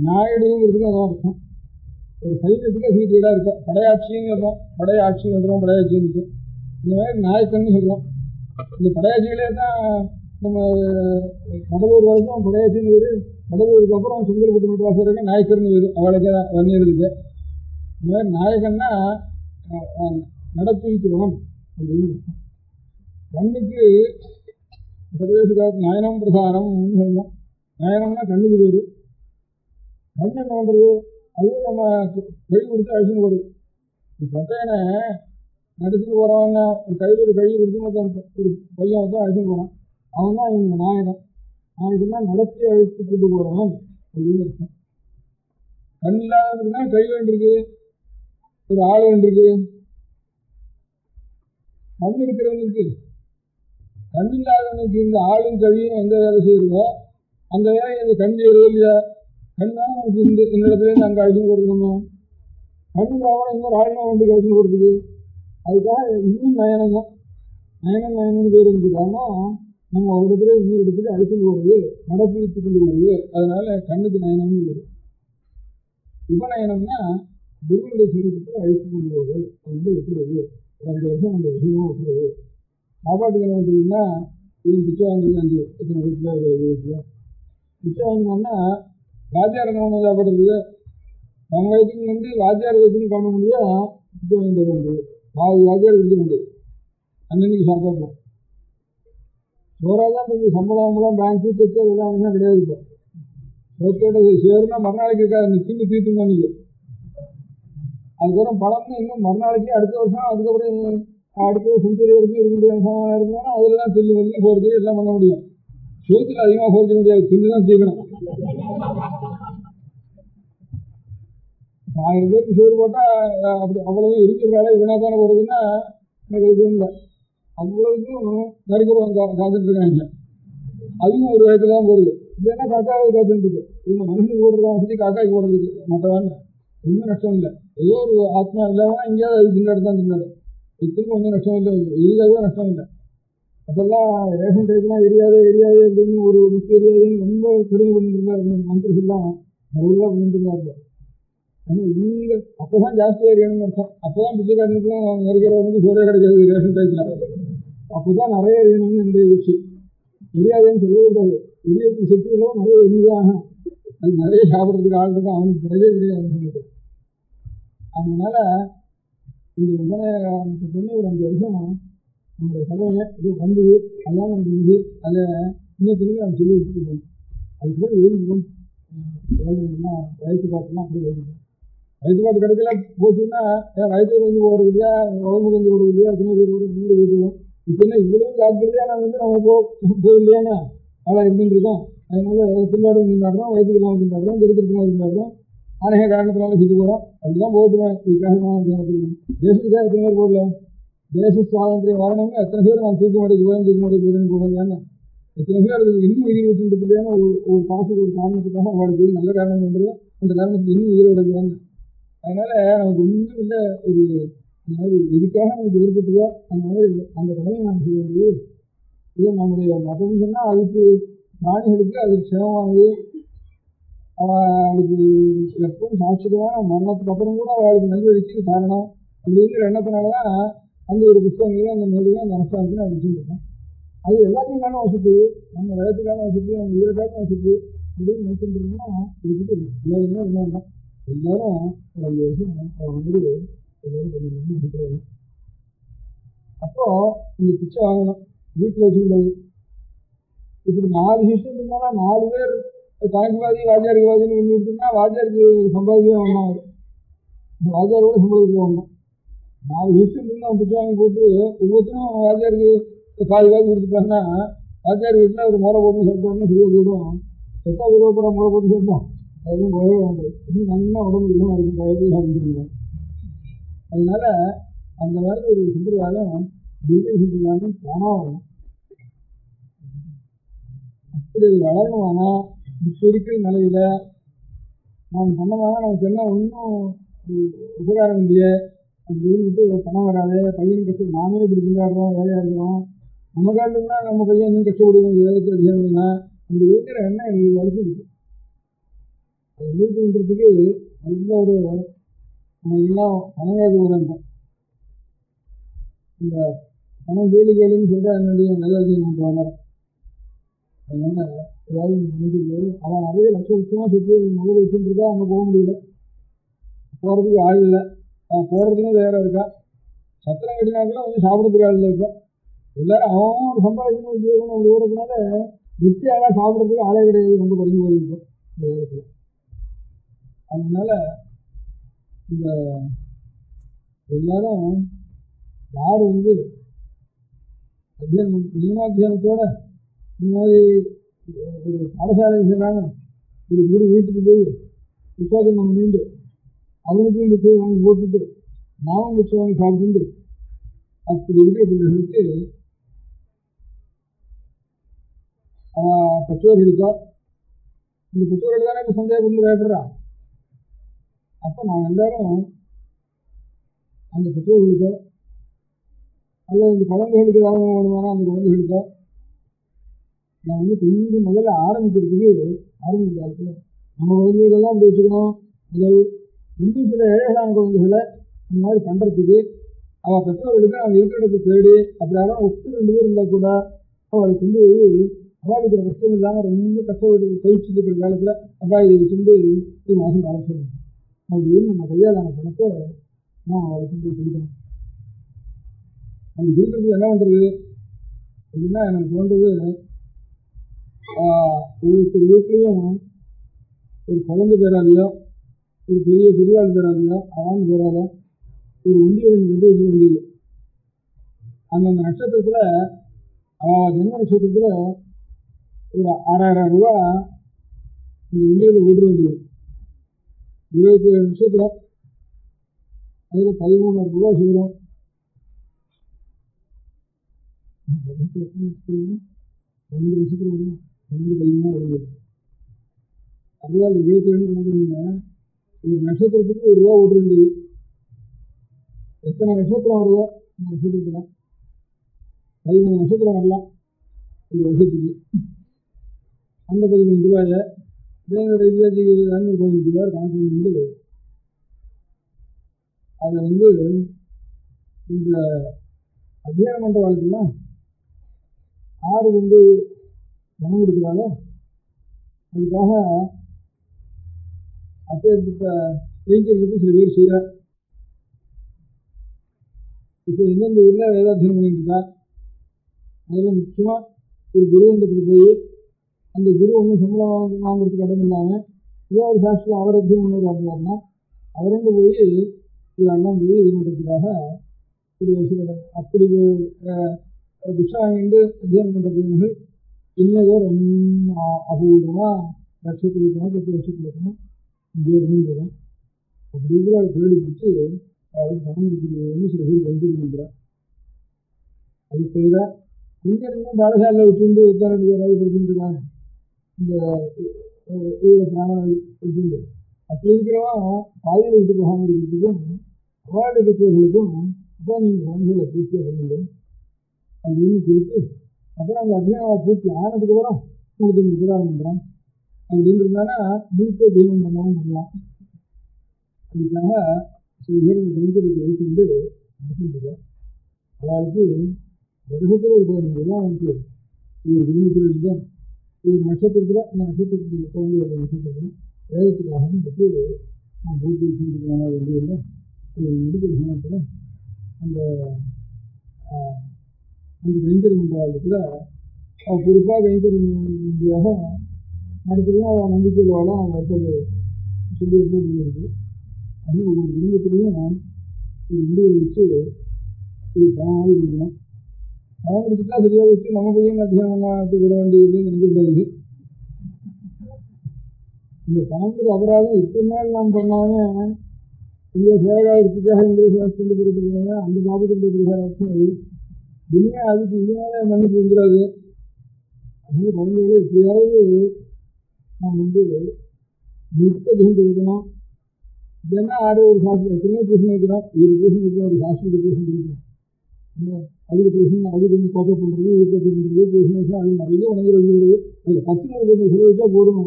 நாயுடுங்கிறதுக்கு அதான் அர்த்தம். ஒரு சைன்யத்துக்கு சீட்டு வீடாக இருக்கும். படையாட்சின்னு சொல்றோம், படையாட்சி வந்துடும், படையாட்சின்னு இருக்கும். இந்த மாதிரி நாயக்கன்னு சொல்றோம். இந்த படையாட்சிகளே தான் நம்ம கடலூர் வரைக்கும் படையாட்சின்னு வேறு, கடலூருக்கு அப்புறம் செங்கல்பட்டு மெட்ராஸ் வரைக்கும் நாயக்கர்னு வேறு, அவளுக்கு வன்னியர்களுக்கு. இந்த மாதிரி நாயகன்னா நடத்திக்கிறவன் அப்படின்னு. கண்ணுக்கு சர்வேச காலத்து நயனம் பிரசாரம்னு சொல்லணும். நயனம்னா கண்ணுக்கு பேரு. கண் என்ன பண்றது? அதுவும் நம்ம கை கொடுத்து அழிச்சுன்னு போடுது. பட்டையனை நடிச்சுட்டு போறவங்க கையில் ஒரு கை கொடுத்து மொத்தம் ஒரு பையன் வந்து அழிச்சுட்டு போறான். அவன் தான் இவங்க நாயகன். நாயகன்னா நடத்தி அழித்து கொண்டு போறவன் அப்படின்னு அர்த்தம். கண் இல்லாததுன்னா கை வேண்டியிருக்கு, ஒரு ஆள் வேண்டியிருக்கு. கண் இருக்கிறவங்களுக்கு, கண் இல்லாதவனுக்கு இந்த ஆளும் கழியும் எந்த வேலை செய்யுறதோ அந்த வேலை இந்த கண் செய்யறதோ இல்லையா? கண் தான் நமக்கு இந்த இடத்துலேருந்து அங்கே அழிச்சுன்னு கொடுக்கணுமா? கண் இல்லாமல் இன்னொரு ஆளுநர் வந்து அழிச்சுன்னு கொடுக்குது. அதுக்காக இன்னும் நயனம் தான். நயனம் பேர் இருக்கு. காரணம் நம்ம ஒரு இடத்துல இன்னொரு இடத்துக்கு அழிச்சுன்னு போடுறது, நடப்பிடித்து கொண்டு போடுறது. அதனால கண்ணுக்கு நயனம்னு பேர். உபநயனம்னா குருவுடைய சீரத்துக்கு அழித்து கொண்டு போவது, வந்து விட்டுறது. ஒரு 5 வருஷம் அந்த விஷயமும் விட்டுறது. சாப்பாட்டுக்கு என்ன பண்ணுறதுன்னா, இது பிச்சை வாங்குறது 5 இத்தனை வீட்டில் பிச்சை வாங்கினோம்னா வாத்தியார் என்ன ஒன்று சாப்பிட்றதுக்கு நம்ம வயதுக்கு வந்து வாத்தியார் வயதுன்னு பண்ண முடியாது. பிச்சை வாங்கிட்டு வர முடியாது. வாத்தியார் விட்டு கொண்டு அன்னன்னைக்கு சாப்பாடுலாம் சோறாக தான் இருக்குது. சம்பளம் பேங்க்கு செக்கு அதெல்லாம் என்ன கிடையாது. இப்போ சோத்தோட சேருனா மறுநாளைக்கு இருக்காது, நிற்கின்னு தீர்த்தும் தான் நீங்கள். அதுக்கப்புறம் பழம்னு இன்னும் மறுநாளைக்கு அடுத்த வருஷம், அதுக்கப்புறம் அடுத்த செஞ்சுரி வரைக்கும் இருந்தாலும் அதில் தான் தில்லு வந்து போகிறது எல்லாம் பண்ண முடியும். சோத்தில் அதிகமாக போர்க்க முடியாது, தில்லு தான் தீர்க்கணும். 1000 பேருக்கு சோறு போட்டால் அப்படி அவ்வளவு இருக்கிற வேலை வீணாக தானே போகிறதுன்னா எனக்கு இது இல்லை. அவ்வளவுக்கும் நரிக்கிறவங்க காத்துட்டு இருக்காங்க. அதுவும் ஒரு வயத்துல தான் போடுது. இல்லைன்னா காக்காவை காத்துட்டு இருக்கு. இவங்க மனுஷனுக்கு போடுறதா வசதி காக்காய்க்கு போடுறதுக்கு மற்றவாங்க ஒன்றும் நஷ்டம் இல்லை. ஏதோ ஒரு ஆத்மா இல்லாமல் எங்கேயாவது அது திண்டாடு தான் திண்டாடும். இதுக்கு ஒன்றும் நஷ்டம் இல்லை, எரியாவே நஷ்டம் இல்லை. அப்பெல்லாம் ரேஷன் டைப்லாம் எரியாது அப்படின்னு ஒரு முக்கிய எரியாதுன்னு ரொம்ப கடுமை பண்ணிட்டு இருந்தார் மந்திரிகள்லாம். நல்லா பண்ணிட்டு இருந்தாங்க. ஆனால் இங்கே அப்போதான் ஜாஸ்தியாக எரியணும்னு அர்த்தம். அப்போதான் பிச்சைக்காரனுக்கும் நெருக்கிறவனுக்கு சோறே கிடைக்காது ரேஷன் டைப்பில். அப்போதான் நிறைய எரியணும்னு என்னுடைய வச்சு எரியாதுன்னு சொல்லவே கூடாது. எரியத்துக்கு சக்தி உள்ளவன் நிறைய எரிதான். அது நிறைய சாப்பிட்றதுக்கு ஆள் இருக்கும், அவனுக்கு கிடையவே கிடையாதுன்னு சொல்லிட்டு. அதனால இந்த உபநயனத்தை பண்ணி ஒரு 5 வருஷம் நம்முடைய கடமையை இது வந்தது. அதெல்லாம் நமக்கு இது அதை இன்னொருத்தருக்கு நம்ம சொல்லி வச்சுக்கணும். அது கூட எழுதிக்கணும். வயசு பாட்டுலாம் அப்படி எழுதிக்கணும். வயசு பாட்டு கிடைக்கல போச்சுன்னா வயசுக்கு வந்து போகிறது இல்லையா, உடம்புக்கு வந்து போடுறது இல்லையா, எத்தனை பேர் கூட வீடு போயிடுவோம். இப்போ என்ன இவ்வளவு ஜாக்கிரதையா நான் வந்து நம்ம போயிடலையானா அவ்வளோ இருந்துட்டு இருக்கோம். அதனால திண்டாடும் திண்டாடுறோம், வயசுக்கு இல்லாமல் திண்டாடுறோம், திருத்திரத்துலாம் திண்டாடுறோம், அநேக காரணத்தினால சுற்றி போகிறோம். அப்படிதான் போட்டுவேன். இதுக்காக தேசத்துக்காக எத்தனை பேர் போடல. தேச சுவாதந்திரம் வரணும்னு எத்தனை பேர் நான் தூக்க மாட்டேன் போயிருந்து போகிறேன்னு எத்தனை பேர் அதுக்கு இன்னும் உயிர் விட்டு இல்லையான்னு ஒரு காசுக்கு ஒரு காரணத்துக்காக அவளுக்கு இது நல்ல காரணம் பண்ணுறது, அந்த காரணத்துக்கு இன்னும் உயிர் விடுறதுன்னு. அதனால நமக்கு ஒன்றும் இல்லை. ஒரு இந்த மாதிரி எதுக்காக நமக்கு ஏற்பட்டுதோ அந்த மாதிரி அந்த கடமையை நாம் செய்ய வேண்டியது. இது நம்முடைய மதம் சொன்னால் அதுக்கு பிராணிகளுக்கு அதுக்கு சிரமமானது. அவளுக்கு எப்பவும் சாட்சியமான மரணத்துக்கு அப்புறம் கூட அவளுக்கு நல்வழிக்கு காரணம் அப்படிங்கிற எண்ணத்தினால்தான் அந்த ஒரு புத்தகங்களையும் அந்த நூலையும் அந்த அரசாங்கத்தையும் நான் வச்சுருக்கோம். அது எல்லாத்தையும் வசதி, நம்ம வயதுக்கான வசதி, நம்ம உயிரக்கான வசதி அப்படின்னு நினைச்சுட்டு இருக்கோம்னா இதுக்கிட்ட எல்லாருமே என்ன வேண்டாம். எல்லாரும் ஒரு 5 வருஷம் வந்து எல்லாரும் பண்ணிடணும்னு நினைக்கிறாங்க. அப்போ இந்த பிச்சை வாங்கணும், வீட்டில் வச்சுக்கூடாது. இப்படி 4 சிஸ்டம் இருந்தாலும் 4 பேர் தாய்க்குவாதி வாத்தியாருக்கு வாதின்னு ஒன்று கொடுத்துருந்தா வாத்தியாருக்கு சம்பாதிக்கவே வேண்டாம். வாத்தியாரோட சம்பாதிக்க வேண்டாம். 4 சிஸ்டம் இருந்தால் பிச்சை வாங்கி போட்டு ஒவ்வொருத்தரும் வாத்தியாருக்கு பாதி கொடுத்துட்டாங்கன்னா வாத்தியார் வீட்டில் ஒரு முறை போட்டு சேர்த்தோம்னா சரியாக போயிடும். செத்தா விடுவப்பட முறை போட்டு சேர்த்தோம் அதுவும் போகவே வேண்டாம். இன்னும் நல்லா உடம்பு இன்னும் இருக்கும் வயதில் வந்துருக்கோம். அதனால அந்த மாதிரி ஒரு சம்பிரதாயம் திவ்ய சம்பிரதாயம் தானாகும். அப்படி அது வளரணுமானா இப்போ இருக்கிற நிலையில நாம் பண்ணோம்னா நமக்கு என்ன ஒன்றும் உபகாரம் இல்லையே அப்படின்ட்டு பணம் வராது. பையன் கஷ்டம் நாமே இப்படி கொண்டாடுறோம், வேலையாக இருக்கிறோம். நம்ம காலத்துக்குனா நம்ம பையன் இன்னும் கஷ்டப்படுவோம். ஏதாவது அதிகம்னா அந்த இருக்கிற எண்ணம் எல்லாருக்கும் இருக்கு. அதை நீட்டு பண்ணுறதுக்கு நல்ல ஒரு எல்லாம் பணங்காது ஒரு அர்த்தம். இந்த பணம் கேள்வி கேளுன்னு சொல்கிறா என்னுடைய வேதாத்தியம் பண்ணுறாங்க. அதனால ஏதாவது பண்ணிட்டு அவன் நிறைய லட்சமாக சுற்றி முதல் வச்சுட்டு இருக்கா. அங்கே போக முடியல, போகிறதுக்கு ஆள் இல்லை. அவன் போகிறதுக்கும் வேற இருக்கா. சத்திரம் கட்டினாக்கில் வந்து சாப்பிட்றதுக்கு ஆள் இல்லை. இப்போ எல்லாரும் அவன் ஒரு சம்பாதிக்கணும் உத்தியோகம் அப்படி ஓடுறதுனால நித்தியாலாக சாப்பிட்றதுக்கு ஆளே கிடையாது. ரொம்ப குறைஞ்சி போகுது இப்போ இந்த காலத்தில். அதனால இந்த எல்லாரும் யார் வந்து அத்தியானம் நியமாத்தியானத்தோட இந்த மாதிரி ஒரு பாடசாலை செய்கிறாங்க. ஒரு குரு வீட்டுக்கு போய் புத்தகம் நம்ம நீண்டு அவனுக்கும் புத்தகம் வாங்கி போட்டுட்டு நாமும் புத்தகம் வாங்கி சாப்பிட்டு அப்படி இருக்கிற பிள்ளைகளுக்கு பெற்றோர்களுக்கோ இந்த பெற்றோர்கள் தானே இப்போ சந்தேகப்பட்டு பயப்படுறான். அப்போ நான் எல்லாரும் அந்த பெற்றோர்களுக்கோ அல்லது அந்த குழந்தைகளுக்கு ஏதாவது வேணுமானா அந்த குழந்தைகளுக்கோ நான் வந்து கொஞ்சம் முதல்ல ஆரம்பிக்கிற காலத்தில் நம்ம குழந்தைகளெல்லாம் அப்படி வச்சுக்கணும். முதல் இன்னும் சில ஏழைகளான குழந்தைகளை இந்த மாதிரி பண்ணுறதுக்கு அவள் பெற்றோர்களுக்கு அவங்க இருக்கிற இடத்தை தேடி அப்படி யாரும் ஒத்து 2 பேர் இருந்தால் கூட அவளுக்கு வந்து அவளுக்கு கஷ்டம் இல்லாமல் ரொம்ப கஷ்டப்பட்டு கழிச்சுட்டு இருக்கிற காலத்தில் அப்பா இதை வச்சுட்டு ஒரு மாதம் காலம் சொல்லணும் அப்படின்னு நம்ம கையாளான பணத்தை நான் அவளுக்கு போய் கொடுக்கணும். அப்படி கொடுக்குறதுக்கு என்ன பண்ணுறது அப்படின்னா எனக்கு தோன்றது ஒவ்வொரு வீட்லேயும் ஒரு குழந்தை பேராலையோ ஒரு பெரிய பெரியவாள் பேராலையோ அவான் பேரால ஒரு உண்டியல் கட்டி வச்சுக்க வேண்டியது. அந்தந்த நட்சத்திரத்தில் ஜென்ம நட்சத்திரத்தில் ஒரு 6000 ரூபா இந்த உண்டியலில் போட்டு வேண்டியது. 27 நட்சத்திரம் அதில் 13,000 ரூபா சேரும். 12 நட்சத்திரம் வரும், 12 13 வருது. அதுதான் 27 கணக்கு. ஒரு நட்சத்திரத்துக்கு 1 ரூபா போட்டு வேண்டியது. எத்தனை நட்சத்திரம் வருதோ இந்த நட்சத்திரத்தில் 13 நட்சத்திரம் வரலாம் ஒரு வருஷத்துக்கு. அந்த 13 ரூபாயை ரீதியாக 215 ரூபாய் கணக்கு பண்ணிட்டு அதை வந்து இந்த அத்தியானம் பண்ணுற வாழ்க்கைலாம் யாரு வந்து பணம் கொடுக்குறாங்களோ அதுக்காக அப்பேற்பட்ட வைக்கிறதுக்கு சில பேர் செய்கிறார். இப்போ எந்தெந்த ஊரில் வேதாத்தியனம் பண்ணிட்டு இருக்கா அதில் முக்கியமாக ஒரு குருவண்டத்தில் போய் அந்த குரு ஒன்றும் சம்பளம் வாங்குறதுக்கு இடம் இல்லாமல் ஏதோ ஒரு சாஸ்திரம் அவர் அத்தியம் பண்ணுறாருன்னா அவரண்டு போய் இதெல்லாம் போய் இது பண்ணுறதுக்காக ஒரு சில அப்படி பிக்ஷா வாங்கிட்டு அத்தியானம் பண்ணுற பையன்கள் இன்னதோ ரொம்ப அபூர்வமாக லட்சத்தில் இருக்கணும் 10 லட்சத்தில் இருக்கணும் இங்கே இருந்துருக்கேன் அப்படி இருக்கிற அதை தேடி பிடிச்சி அவளுக்கு பணம் கொடுக்குறது சில பேர் கைது பண்ணுறான். அது தவிர கொஞ்சம் பாடசாலையில் வச்சுட்டு 2 பேராவது படிச்சுட்டு இருக்காங்க இந்த உயிரை பிராணம் வச்சுட்டு. அப்படி இருக்கிறவன் பாதையில் விட்டு போகாமல் இருக்கிறதுக்கும் அவார்டு பெற்றவர்களுக்கும் அப்போ நீங்கள் குழந்தைகளை பூர்த்தியாக பண்ணுங்க அப்படின்னு கொடுத்து அப்புறம் அந்த அத்தியானம் பூர்த்தி ஆனதுக்கப்புறம் உங்களுக்கு நீங்கள் உபகாரம் பண்ணுறோம் அப்படின்னு இருந்தானா முழுக்க தெய்வம் பண்ணவும் பண்ணலாம். அதுக்காக சில பேர் இந்த கைங்கரிக்கு எடுத்துட்டு நடத்திட்டுருக்கேன். அவளுக்கு வருஷத்தில் ஒரு 15 ரூபா அவனுக்கு ஒரு குடும்பத்தில் இருந்தால் ஒரு நட்சத்திரத்தில் அந்த நட்சத்திரத்துக்கு குழந்தை நட்சத்திரத்தில் வேதத்துக்காக எடுத்து நான் போட்டு வச்சுருக்கேன். வண்டியில் ஒரு முடிக்கிற சமயத்தில் அந்த அந்த கைங்கரி மண்டலத்தில் அவள் பொறுப்பாக கைங்கரி மண்டியாக நடத்துலையும் அவள் நம்பிக்கை உள்ளவாலும் அவள் ஏற்பாடு சொல்லி ஏற்பாடு பண்ணியிருக்கு. அது ஒவ்வொரு குடும்பத்துலேயும் ஒரு முடிவை வச்சு இது பணமாக இருக்கணும். பணம் கொடுத்துட்டா சரியாக வச்சு நம்ம பையன் அதிகமாக விட வேண்டியது நினைக்கக்கூடாது. இந்த பணங்கிற அபராதம் இத்தனை நாள் நாம் பண்ணாம இந்த சேகாயத்துக்காக இந்த சாஸ்திரம் போட்டு போனாங்க, அந்த பாபத்துடைய பரிகாரம் அது இனிமே அதுக்கு இதனால மன்னிப்பு வந்துடாது. அதனால குழந்தைகளை எப்படியாவது நாம் முழுக்க தகுந்து விடணும். இதெல்லாம் ஆறு ஒரு சாஸ்திரம் எத்தனையோ பிரச்சனை வைக்கிறோம், ஒரு பிரச்சனை வைக்கிறோம், ஒரு சாஸ்திரத்தை பிரச்சனை வைக்கிறோம், அதுக்கு பிரச்சனை, அது கொஞ்சம் கோப்பை பண்ணுறது, இது கோப்பை பண்ணுறது, பிரச்சனை அது நிறைய வணங்கி வந்துடுது. அதில் 10 கொஞ்சம் செலவழிச்சா போதும்.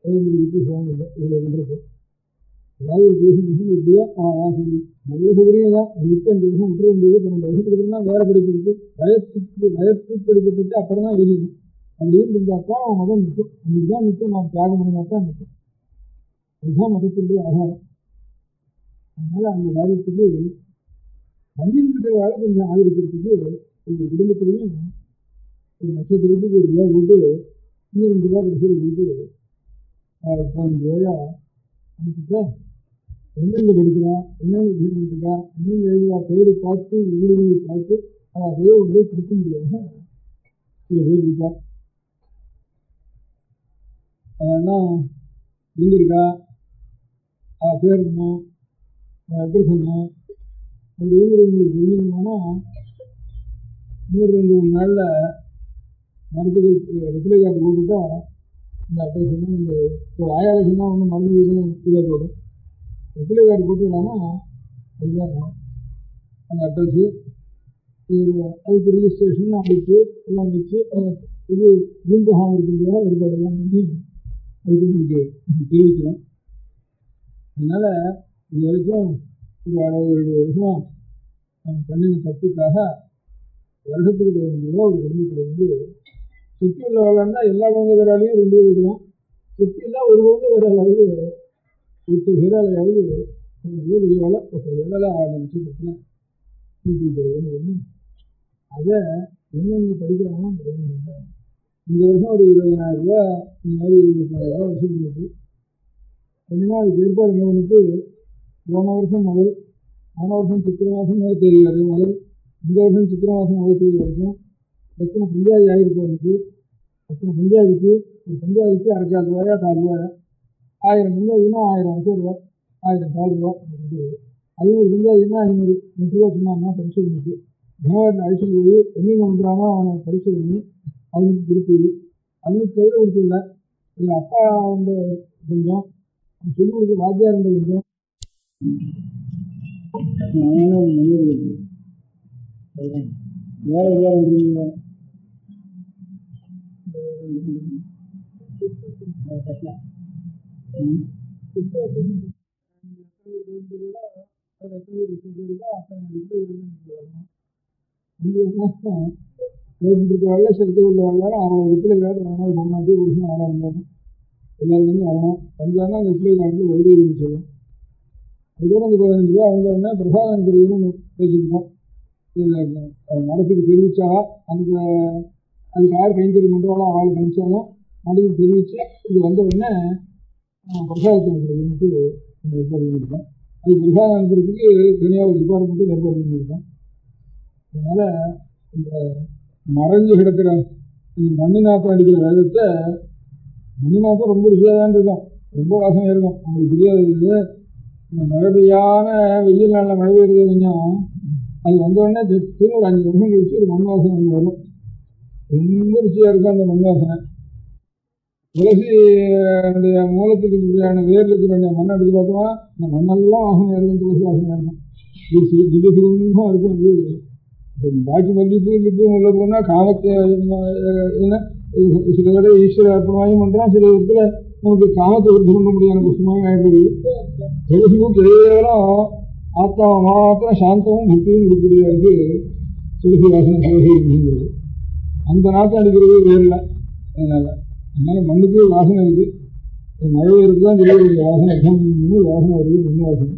குழந்தைங்களுக்கு சிரமம் இல்லை இவ்வளோ பண்ணுறப்போ. ஏதாவது ஒரு பேசும் எப்படியோ நல்ல சௌகரியம் தான். முழுக்க 5 வருஷம் விட்டுற வேண்டியது. 12 வருஷத்துக்கு அப்புறம் தான் வேற படிப்பு இருக்குது. வயத்து படிப்பு பற்றி அப்புறம் தான் எழுதிக்கணும். அப்படின்னு இருந்தால் தான் அவன் மதம் நிற்கும். அன்றைக்கி தான் நிற்கும். நாம் தியாகம் பண்ணினா தான் நிற்கும். அதுதான் மதத்தினுடைய ஆதாரம். அதனால் அந்த காரியத்துக்கு மந்திரிக்கிறவாழ கொஞ்சம் ஆதரிக்கிறதுக்கு ஒரு குடும்பத்திலையும் ஒரு நட்சத்திரத்துக்கு ஒரு ரூபா போட்டு இன்னும் 2 ரூபா கடைசியில் போட்டு 15 ரூபாயா அனுப்பிச்சா எங்கெங்க படிக்கிறா, என்னென்ன விஷயம் பண்ணிருக்கா, என்னென்ன எழுதுவா தேடி பார்த்து ஊடுருவி பார்த்து அவள் அதையே வந்து கொடுக்க முடியாத சில பேர் இருக்கா. அவன்னா எங்க இருக்கா, அவள் பேர் என்ன, அவள் அட்ரஸ் என்ன அப்படிங்கிறது உங்களுக்கு தெரிஞ்சுக்கணும்னா இன்னொரு 2-3 நாளில் மருத்துவ ரிப்ளை கார்டு போட்டுட்டா இந்த அட்ரஸ் வந்து நீங்கள் இப்போ ஆயாவில் சொன்னால் ஒன்றும் மருந்து இதுவும் இதாக போயிடும். ரிப்ளை கார்டு போட்டுக்கலாம்னா அதுதான் அந்த அட்ரஸ்ஸு, அதுக்கு ரிஜிஸ்ட்ரேஷன் அமைச்சு எல்லாம் வச்சு இது கும்பகாமம் இருக்கிற ஏற்பாடெல்லாம் பண்ணி அதுக்கு உங்களுக்கு தெரிவிக்கலாம். அதனால் இது வரைக்கும் ஒரு 60-70 வருஷமாக நம்ம பண்ணின தப்புக்காக வருஷத்துக்கு 15 ரூபா ஒரு குடும்பத்தில் வந்து சுற்றி உள்ள வேலைன்னா எல்லா குழந்தை வேறாலையும் 2 வைக்கலாம். சுற்றி இல்லை ஒரு குழந்தை வேறாலாவது 10 பேராலையாவது பெரிய வேலை 10 வேலை 6 நட்சத்திரத்தில் கூட்டி தருதுன்னு பண்ணி அதை எங்கெங்கே படிக்கிறாங்கன்னா இந்த வருஷம் ஒரு 20,000 ரூபா இந்த மாதிரி 25,000 ரூபா வசூல் பண்ணிட்டு கொஞ்சமா அதுக்கு ஏற்பாடு என்ன பண்ணிட்டு போன வருஷம் சித்திரை மாதம் முதல் தேதி வரைக்கும் முதல் இந்த வருஷம் சித்திரை மாதம் முதல் தேதி வரைக்கும் எத்தனை பஞ்சாயத்து ஆகிருக்கு அவனுக்கு, எத்தனை பஞ்சாயத்துக்கு ஒரு பஞ்சாயத்துக்கு 1/4 ரூபாயா 4 ரூபாயா, 1000 பஞ்சாயத்துனா 1000 ரூபா 1000 4 ரூபா 500 பஞ்சாயத்துனா 500 ரூபா சொன்னாங்கன்னா பரிசு பண்ணிட்டு தினவாரில் அழைச்சிட்டு போய் எங்கெங்க பண்ணுறானோ அவனை பரிசு பண்ணி அவனுக்கு கொடுத்தது. அவனுக்கு கையில் கொடுத்துல எங்கள் அப்பா வந்து கொஞ்சம் சொல்லிக் கொடுத்த வாத்தியார் இருந்த கொஞ்சம் மனிதர்களுக்கு வேற வந்துருங்க வரல செலுத்த உள்ள வரலாறு அவன் ரிப்ளை கார்டு வரணும். முன்னாடி ஒரு வருஷம் 6 இருந்தாலும் எல்லாருமே வரணும். வந்தாலும் அந்த ரிப்ளை கார்டில் ஒரு சொல்லும். அதுக்கப்புறம் அந்த 15 ரூபா வந்தோடனே பிரசாதம் தெரியுதுன்னு பேசிக்கிட்டோம். மடத்துக்கு தெரிவிச்சா அதுக்கு யார் கைங்கறி பண்ணுறாலோ அவள் கணிச்சாலும் மடத்துக்கு தெரிவித்து இது வந்த உடனே பிரசாதத்தை அனுப்புறதுன்ட்டு ஏற்பாடு பண்ணியிருக்கோம். அது பிரசாதம் அனுப்புறதுக்கு தனியாக ஒரு டிபார்ட்மெண்ட்டு ஏற்பாடு பண்ணியிருக்கோம். அதனால் இந்த மறைஞ்சு கிடக்கிற இந்த மண்ணு நாற்றம் அடிக்கிற வேதத்தை மண்ணு நாற்றம் ரொம்ப ருசியாக இருக்கும், ரொம்ப வாசனையாக இருக்கும். அவங்களுக்கு தெரியாது இந்த மழை பெய்யான வெயில் நாளில் மழை பெய்யுறது கொஞ்சம் அது வந்தோடனே திரும்ப ஒரு 5 வருஷம் கழிச்சு ஒரு மண் வாசனை ஒன்று வரும். ரொம்ப ருசியாக இருக்கும் அந்த மண் வாசனை. துளசியுடைய மூலத்துக்கு இப்படியான வேரில் இருக்கிற மண்ணை எடுத்து பார்த்தோம்னா இந்த மண்ணெல்லாம் வாசனையாக இருக்கும், துளசி வாசனையாக இருக்கும், திவ்ய சுகமாக இருக்கும். அது பாக்கி மல்லிப்பூ இல்லிப்பூ உள்ள போனால் காமத்தை என்ன சில தடவை ஈஸ்வர அர்ப்பணமாயும் பண்ணுறோம், சில இடத்துல நமக்கு காமத்தை விருது பண்ண முடியாத புஷ்பமாக ஆகிடுறது. துளசிக்கும் கேவலம் ஆத்மாவை மாத்திரம் சாந்தமும் பக்தியும் கொடுக்கக்கூடியது துளசி வாசனை துளசி அப்படிங்கிறது. அந்த நாற்றம் அடிக்கிறது வேறில்ல. அதனால மண்ணுக்கு வாசனை இருக்குது. மழை இருக்கு தான் தெரிய வாசனை வாசனை வருது மண் வாசனை.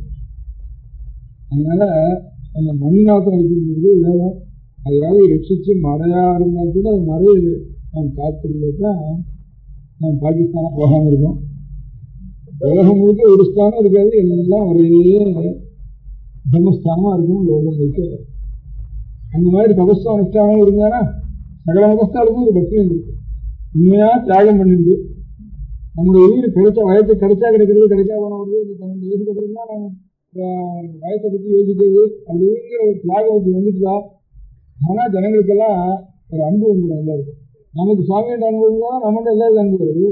அதனால அந்த மண் நாற்றம் அடிக்கிறது வேணும். அதையாவது ரட்சித்து மழையாக இருந்தால் கூட அது மழையை நாம் காத்திருந்தது தான் நாம் பாகிஸ்தானாக போகாமல் இருக்கோம். உலகம் முழுக்க ஒரு ஸ்தானம் இருக்காது, எல்லாம் ஒரே தர்மஸ்தானமாக இருக்கும் உலகம் முழுக்க. அந்த மாதிரி தபஸ்தம் அனுஷ்டானம் இருந்தானா சகல மதஸ்தானுக்கும் ஒரு பக்தி இருக்கு. உண்மையாக தியாகம் பண்ணிருக்கு. நம்முடைய உயிர் கிடைச்ச வயத்துக்கு கிடைச்சா கிடைக்கிறது, கிடைக்காம வருது. இந்த 12 வயசுக்கு அப்புறம் தான் நம்ம வயத்தை பற்றி யோசிக்கிறது அப்படிங்கிற ஒரு தியாகத்தை வந்துட்டுதா. ஆனால் ஜனங்களுக்கெல்லாம் ஒரு அன்பு வந்துடும். எல்லாருக்கும் நமக்கு சுவாமியோட அன்பு தான் நம்மகிட்ட எல்லாருக்கும் அன்பு வருது.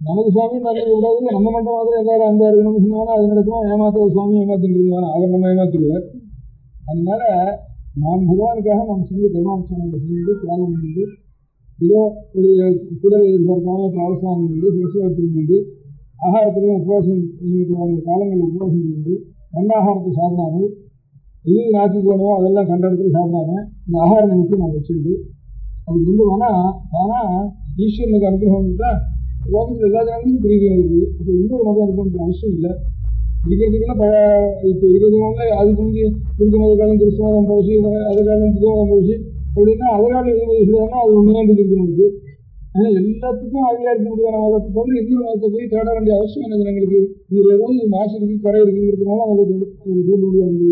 நமக்கு சுவாமியோட அன்பு கூடாது, நம்ம மட்டும் மாதிரி எல்லாரும் அன்பா இருக்கணும்னு சொன்னாலும் அது நடக்கும். ஏமாத்த சுவாமி ஏமாத்திட்டு இருந்தாலும் அவர் நம்ம ஏமாத்திடுவார். அதனால நாம் பகவானுக்காக நம்ம செஞ்சு கர்மானுஷ்டானங்களை செஞ்சு தியாகம் பண்ணிட்டு இதோ ஒரு குடலை எதிர்பார்க்காம பாவசானம் இருந்து சிவசிவத்தில் இருந்து ஆகாரத்திலையும் உபவாசம் நியமிக்கிற காலங்களில் உபவாசம் இருந்து கண்டாகாரத்தை சாப்பிடாமல் எது நாட்டுக்கு வேணுமோ அதெல்லாம் கண்ட இடத்துல சாப்பிடாம இந்த ஆகார நிமித்தி நான் வச்சிருந்து அப்படி இருந்துவானா. ஆனால் ஈஸ்வரனுக்கு அனுகிரகம் வந்துட்டா லோகத்தில் எல்லா ஜனங்களுக்கும் புரியுது இருக்குது. அப்போ இன்னொரு மதம் இருக்கணுன்ற அவசியம் இல்லை. இருக்கிறதுக்குன்னா இப்போ இருக்கிறதுனால அதுக்கு வந்து புரிஞ்ச மத காலம் கிறிஸ்தவம் போச்சு, அது காலம் புதுமதம் போச்சு அப்படின்னா அதனால எது வயசுலன்னா அது ஒன்றுதான் இருக்கிறது. ஆனால் எல்லாத்துக்கும் ஆகியா இருக்க முடியாத மதத்தை தவிர இன்னொரு மதத்தை போய் தேட வேண்டிய அவசியம் என்ன ஜனங்களுக்கு? இதில் ஏதாவது மாசு இருக்கு, குறை இருக்குங்கிறதுனால அதை சொல்ல முடியாது.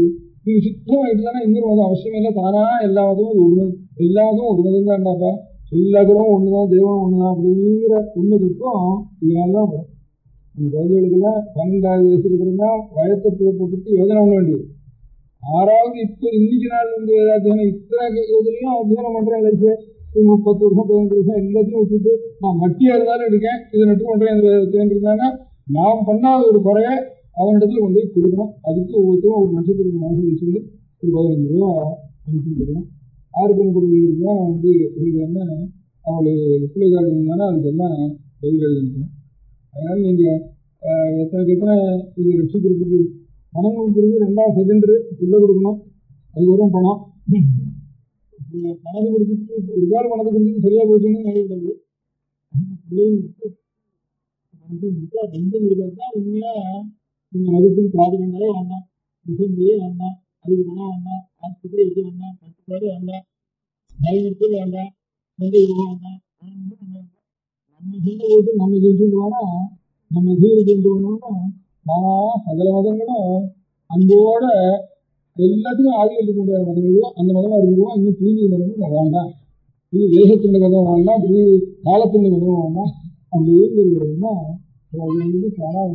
இது சுத்தமாயிட்டு தானே இன்னொரு மதம் அவசியம் இல்லை. தானா எல்லா மதமும் ஒரு எல்லாத்தும் ஒரு மதம் தான்டாப்பா, எல்லா குணமும் ஒன்று தான், தெய்வம் ஒன்று தான் அப்படிங்கிற உண்மைக்கும் இதனால தான் வரும். அந்த குழந்தைகளுக்கெல்லாம் 12வது வயசுக்கு அப்புறம் தான் வயத்தை போட்டு யோஜனை பண்ண வேண்டியது. 6வது இப்போ இன்னைக்கு நாள் வந்து வேதாத்தியானம் இத்தனை யோஜனையும் அத்தியானம் பண்ணுறேன். லைஃபு 30 வருஷம் 15 வருஷம் எல்லாத்தையும் விட்டுட்டு நான் மட்டியாக இருந்தாலும் இருக்கேன், இதை நட்டு பண்ணுறேன் இருந்தாங்கன்னா நாம் பண்ணாத ஒரு குறைய அவனிடத்துல கொண்டு போய் கொடுக்கணும். அதுக்கு ஒவ்வொருத்தரும் ஒரு நட்சத்திரத்துக்கு மனசு வச்சுருந்து ஒரு 15 ரூபா அனுப்பிச்சு கொடுக்கணும். 6 பெண் கொடுக்குறதுக்கு தான் வந்து என்ன அவங்களுக்கு பிள்ளைகள் இருந்தாங்கன்னா அதுக்கெல்லாம் பதில் எழுதிருக்கணும். அதனால் நீங்கள் எத்தனை இது ரசிக்கிறதுக்கு பணம் கொடுக்குறது 2வது செகண்டரி பிள்ளை கொடுக்கணும். அது வரும் பணம் பணத்தை கொடுத்துட்டு ஒரு காலம் பணத்தை கொடுத்துட்டு சரியாக போச்சுன்னு நினைக்கிறது. பிள்ளையும் ரெண்டும் இருக்கிறது தான் உண்மையாக நீங்கள் மதத்துக்கு பிராபகங்களே வேண்டாம், டிசைன்லேயே வேண்டாம், அதுக்கு பணம் வேண்டாம், ஆஸ்பத்திரி வைக்க வேண்டாம், 10 பேர் வேண்டாம், பயன்படுத்த வேண்டாம், எந்த இது வேண்டாம். நம்ம செய்ய போட்டு நம்ம ஜெயிச்சுட்டுவானா நம்ம ஜீவிச்சுட்டு வரணும்னா நான் சகல மதங்களும் அன்போட எல்லாத்துக்கும் ஆதிகள் இருக்க முடியாத மதம் எதுவும் அந்த மதமாக இருக்கிறோம். இன்னும் புதிய மதமும் வேண்டாம், புது தேசத்தினுடைய மதம் வேண்டாம், புதிய காலத்தினுடைய மதம் வேண்டாம். அப்படி இருக்கிறதுனா தானாக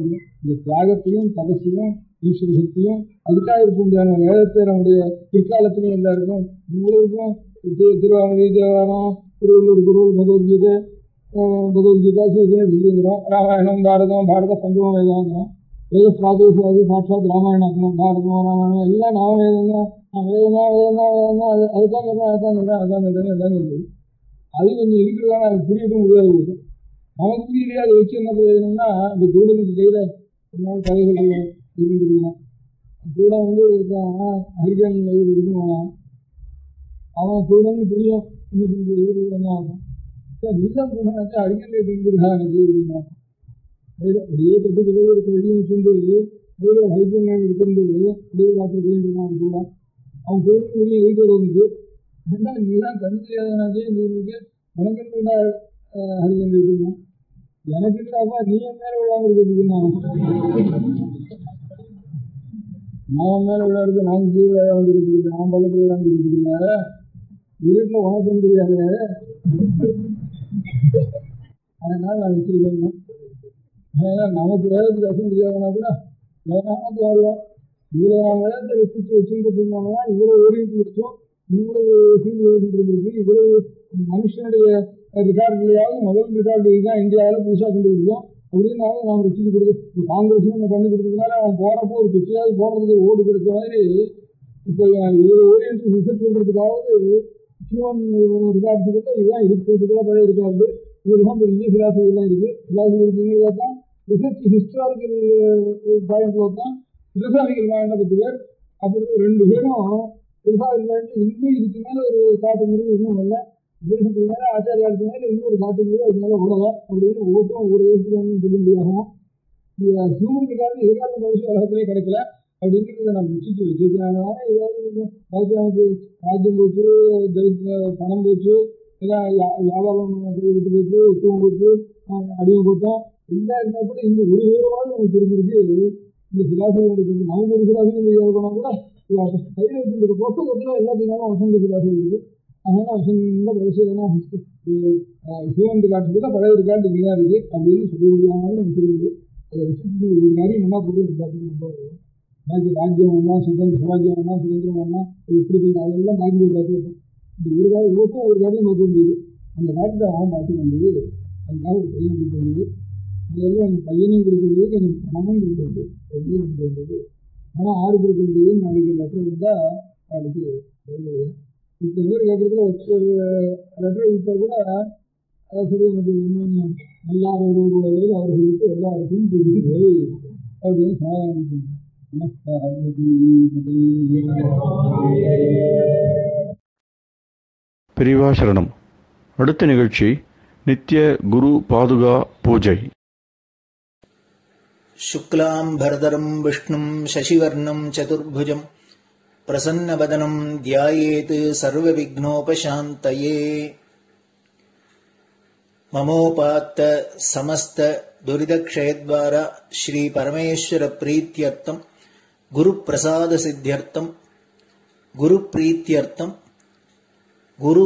இந்த தியாகத்தையும் தபசையும் ஈஸ்வர சக்தியும் அதுக்காக இருக்க முடியாத வேதத்தை நம்முடைய பிற்காலத்திலையும் எல்லாருக்கும் உங்களுக்கும் திருவாமதி தேவாரம் திருவள்ளூர் குருள் பகவத்கீதை சிவங்கிறோம். ராமாயணம் பாரதம் பஞ்சம வேதாங்கிறோம். வேத பிராதேசாதி சாட்சாத் ராமாயணம் பாரதம் ராமாயணம் எல்லாம் நான் வேதம் அதுதான் எல்லாம் இருக்குது. அது கொஞ்சம் இருக்கிறதான அது புரியவே முடியாது. நமக்கு புரியலையா அதை வச்சு என்ன பிரயோஜனம்னா இந்த குருடனுக்கு கையில் ஒரு நாள் கதைகள் இருந்துருக்கலாம். கூட வந்து ஹரிஜன் இருக்குவானா அவன் குருடன்னு புரியும். இன்னைக்கு என்ன ஆகும் சார் நீதான் குருடனாச்சா அடிக்கடி இருந்துருக்கா எனக்கு அப்படின்னா அப்படியே கட்டு ஒரு கழிவு வச்சுட்டு ஹரிஜன் எடுத்துட்டு அப்படியே ராத்திரி போயிருக்கான் கூட அவன் குருடன் வெளியே எழுதி வருவதுக்கு ஏன்னா நீதான் கண் தெரியாதனாச்சே இந்த ஊருக்கு உனக்கு ஹரிஜன் இருக்குன்னா எனக்கு இல்லப்பா நீ என் மேல விழாம இருக்குதுன்னா நான் மேல விழாடுறது நான் கீழே விழாம இருக்குது நான் பள்ளத்துல விழாம இருக்குதுல்ல வீட்டுல உனக்கும் தெரியாது. அதனால நான் வச்சிருக்கேன். அதனால நமக்கு வேதத்துக்கு அசம் தெரியாதுன்னா கூட வேணாமத்து வருவோம். இவ்வளவு நான் வேதத்தை ரசிச்சு வச்சுட்டு இருந்தாங்கன்னா இவ்வளவு ஓடிட்டு வச்சோம், இவ்வளவு ஃபீல்டு ஓடிட்டு இருந்திருக்கு, இவ்வளவு மனுஷனுடைய ரெக்கார்டுலையாவது முதல் ரெக்கார்டு தான் இந்தியாவில் புதுசாக கண்டுபிடிக்கும் அப்படின்னாலும் நாம் ரசிச்சு கொடுத்து இப்போ காங்கிரஸ்னு நம்ம பண்ணி கொடுத்ததுனால அவன் போகிறப்போ ஒரு பிச்சையாவது போடுறதுக்கு ஓடு கிடைச்ச மாதிரி இப்போ ஓரியன்ட் ரிசர்ச் பண்ணுறதுக்காவது ஹியூமன் ரெக்கார்டுக்கு இதுதான் இருக்கிறதுக்குலாம் பழைய ரெக்கார்டு இதுதான் பெரிய பிலாசபிலாம் இருக்குது. பிலாசபி இருக்குங்கிறத தான் ரிசர்ச் ஹிஸ்டாரிக்கல் பாயிண்டில் தான் பிலசாபிக்கல் பாயிண்டை 10 பேர் அப்படி 2 பேரும் பிலசாபிக்கல் பாயிண்ட் இன்னும் இதுக்கு மேலே ஒரு காட்டுங்கிறது இன்னும் இல்லை. உபரிசத்துக்கு மேலே ஆச்சாரியாருக்கு மேலே இன்னொரு காட்டுங்கிறது அது மேலே உலக அப்படின்னு ஒவ்வொருத்தரும் ஒவ்வொரு தேசத்துக்கு சொல்ல முடியாகும். ஹியூமன் ரெக்கார்டு எதிர்கால மனுஷன் உலகத்திலே கிடைக்கல அப்படிங்கிறத நம்ம வச்சுட்டு வச்சுருக்காங்க. ஏதாவது கொஞ்சம் நமக்கு ராஜ்யம் போச்சு, பணம் போச்சு, எல்லாம் வியாபாரம் விட்டு போச்சு, உத்துவம் போச்சு, அடிமை போட்டோம் எல்லாம் இருந்தால் கூட இந்த ஒரு விவரமாவது நமக்கு தெரிஞ்சிருக்கு. இந்த பிலாசபி நமக்கு ஒரு பிலாசபி தெரியாத போனால் கூட கையில் வச்சுருக்க புத்தகத்தில் எல்லாத்தையும் வசந்த பிலாசபி இருக்குது. அதனால சொந்த பழசுனா சிவன் காட்டு கூட பழைய காட்டு இங்கேதான் இருக்கு அப்படின்னு சொல்லக்கூடியமான சொல்லுது. அதை வச்சுட்டு ஒரு காரியம் என்ன போட்டு பாக்கி ராஜ்யம் வேணா சுராஜ்யம் வேணா சுதந்திரம் வேணா எப்படி போயிட்டு அதெல்லாம் பாக்கி போய் பார்த்துக்கிட்டோம். இந்த ஒரு காரியம் ஒவ்வொருத்தரும் ஒரு காரியம் பார்க்க வேண்டியது. அந்த காரியத்தை அவன் பார்த்துக்க வேண்டியது. அதுக்காக ஒரு பையன் கொடுக்க வேண்டியது. அதெல்லாம் அந்த பையனையும் கொடுக்க வேண்டியது, கொஞ்சம் பணமும் கொடுக்க வேண்டியது, ரெண்டையும் கொடுக்க வேண்டியது. பணம் 6 கொடுக்க வேண்டியது. நாளைக்கு லெட்டர் வந்தால் அதுக்கு இத்தனை பேர் கேட்கறதுல ஒரு லெட்டர் கொடுத்தா கூட அதை சரி எனக்கு இன்னும் நல்லா ஒருவரோட வேலை அவர்களுக்கு எல்லாருக்கும் புரியுது அப்படின்னு சமாதானம். பெரியவா சரணம். அடுத்த நிகழ்ச்சி நித்திய குரு பாதுகா பூஜை. சுக்லாம் பரதரம் விஷ்ணும் சசிவர்ணம் சதுர்புஜம் பிரசன்னவதனம் தியாயேத் சர்வவிக்னோபசாந்தயே. மமோபாத்த சமஸ்த துரிதக்ஷயத்வார ஸ்ரீ பரமேஸ்வர பிரீத்யர்த்தம் குரு பிரசாத சித்தியர்த்தம் குரு பிரீத்யர்த்தம் குரு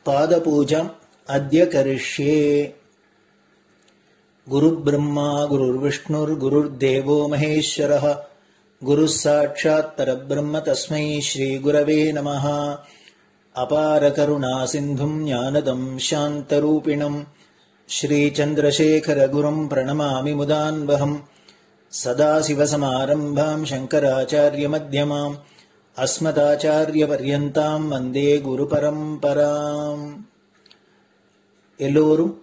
பாத பூஜாம் அத்ய கரிஷ்யே. குரு பிரம்மா குருர் விஷ்ணுர் குருர் தேவோ மகேஸ்வரः குரு சாட்சாத் பரபிரம்ம தஸ்மை ஸ்ரீ குரவே நமः. அபார கருணா சிந்தும் ஞானதம் சாந்தரூபிணம் ஸ்ரீ சந்திரசேகர குரும் பிரணமாமி முதான்வகம். சதாசிவசமாரம்பாம் சங்கராச்சாரிய மத்யமாம் அஸ்மதாச்சாரிய பர்யந்தாம் வந்தே குரு பரம்பராம். எல்லோரும்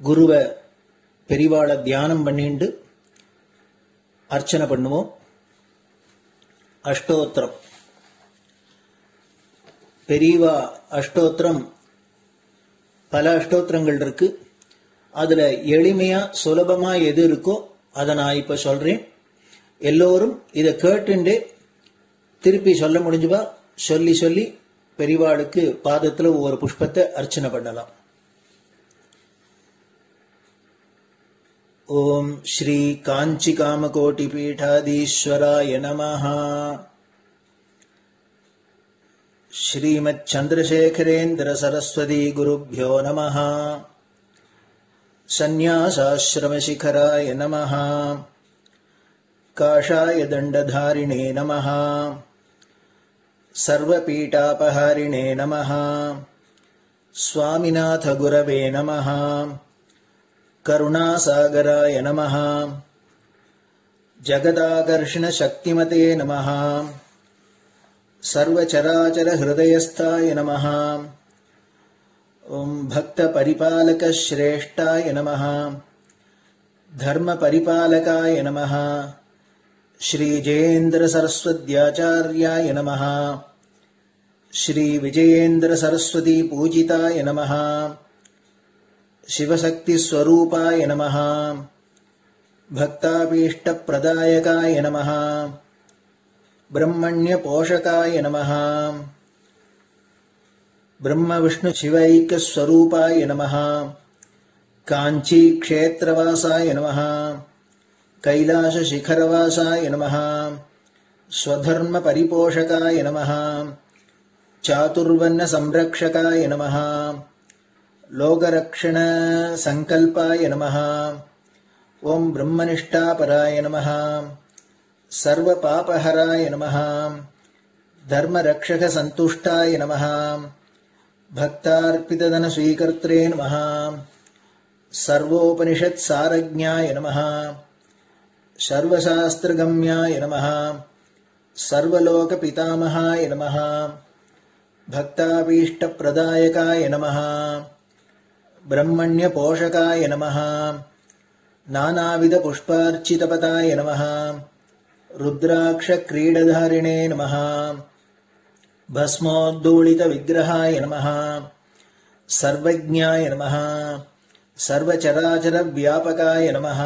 குருவை பெரிவாளை தியானம் பண்ணிண்டு அர்ச்சனை பண்ணுவோம். அஷ்டோத்திரம். பெரியவா அஷ்டோத்திரம் பல அஷ்டோத்திரங்கள் இருக்கு. அதுல எளிமையா சுலபமா எது இருக்கோ அதை நான் இப்ப சொல்றேன். எல்லோரும் இதை கேட்டுண்டே திருப்பி சொல்ல முடிஞ்சுபா சொல்லி சொல்லி பெரிவாளுக்கு பாதத்துல ஒவ்வொரு புஷ்பத்தை அர்ச்சனை பண்ணலாம். ஓம் ஸ்ரீ காஞ்சி காமகோட்டி பீடாதீஸ்வராய நமஹ. ஸ்ரீமத் சந்திரசேகரேந்திர சரஸ்வதி குருभ्यो நமஹ. சந்நியாசாஸ்ரமசிகராய நமஹ. காஷாய தண்டதாரிணே நமஹ. சர்வபீடாபஹாரிணே நமஹ. சுவாமிநாத குரவே நமஹ. கருணாசாகராய நமஹ. ஜகதாகர்ஷண சக்திமதே நமஹ. சர்வச்சராச்சர ஹிருதயஸ்தாய நமஹ. ஓம் பக்த பரிபாலக ஸ்ரேஷ்டாய நமஹ. தர்ம பரிபாலகாய நமஹ. ஸ்ரீ ஜெயேந்திர சரஸ்வத்யாச்சார்யாய நமஹ. ஸ்ரீ விஜயேந்திர சரஸ்வதி பூஜிதாய நமஹ. சிவசக்தி ஸ்வரூபாய நமஹ. பக்தாபீஷ்ட பிரதாயகாய நமஹ. பிரம்மண்ய போஷகாய நமஹ. பிரம்ம விஷ்ணு சிவைக்க ஸ்வரூபாய நமஹ. காஞ்சி க்ஷேத்ரவாசாய நமஹ. கைலாச சிகரவாசாய நமஹ. ஸ்வதர்ம பரிபோஷகாய நமஹ. சாதுர்வர்ண சம்ரக்ஷகாய நமஹ. லோகரக்ஷண சங்கல்பாய நமஹ. ஓம் பிரம்மனிஷ்டாபராய நமஹ. சர்வ பாபஹராய நமஹ. தர்மரக்ஷக சந்துஷ்டாய நமஹ. பக்தார்ப்பிததன ஸ்வீகர்த்ரே நமஹ. சர்வோபனிஷத் சாரஜ்ஞாய நமஹ. சர்வசாஸ்திரகம்யாய நமஹ. சர்வலோக பிதாமகாய நமஹ. பக்தாபீஷ்ட பிரதாயகாய நமஹ. பிரம்மண்ய போஷகாய நமஹ. நானாவித புஷ்பார்ச்சிதபதாய நமஹ. ருத்ராக்ஷ கிரீடதாரிணே நமஹ. பஸ்மோத்தூளித விக்கிரகாய நமஹ. சர்வஜ்ஞாய நமஹ. சர்வச்சராச்சர வியாபகாய நமஹ.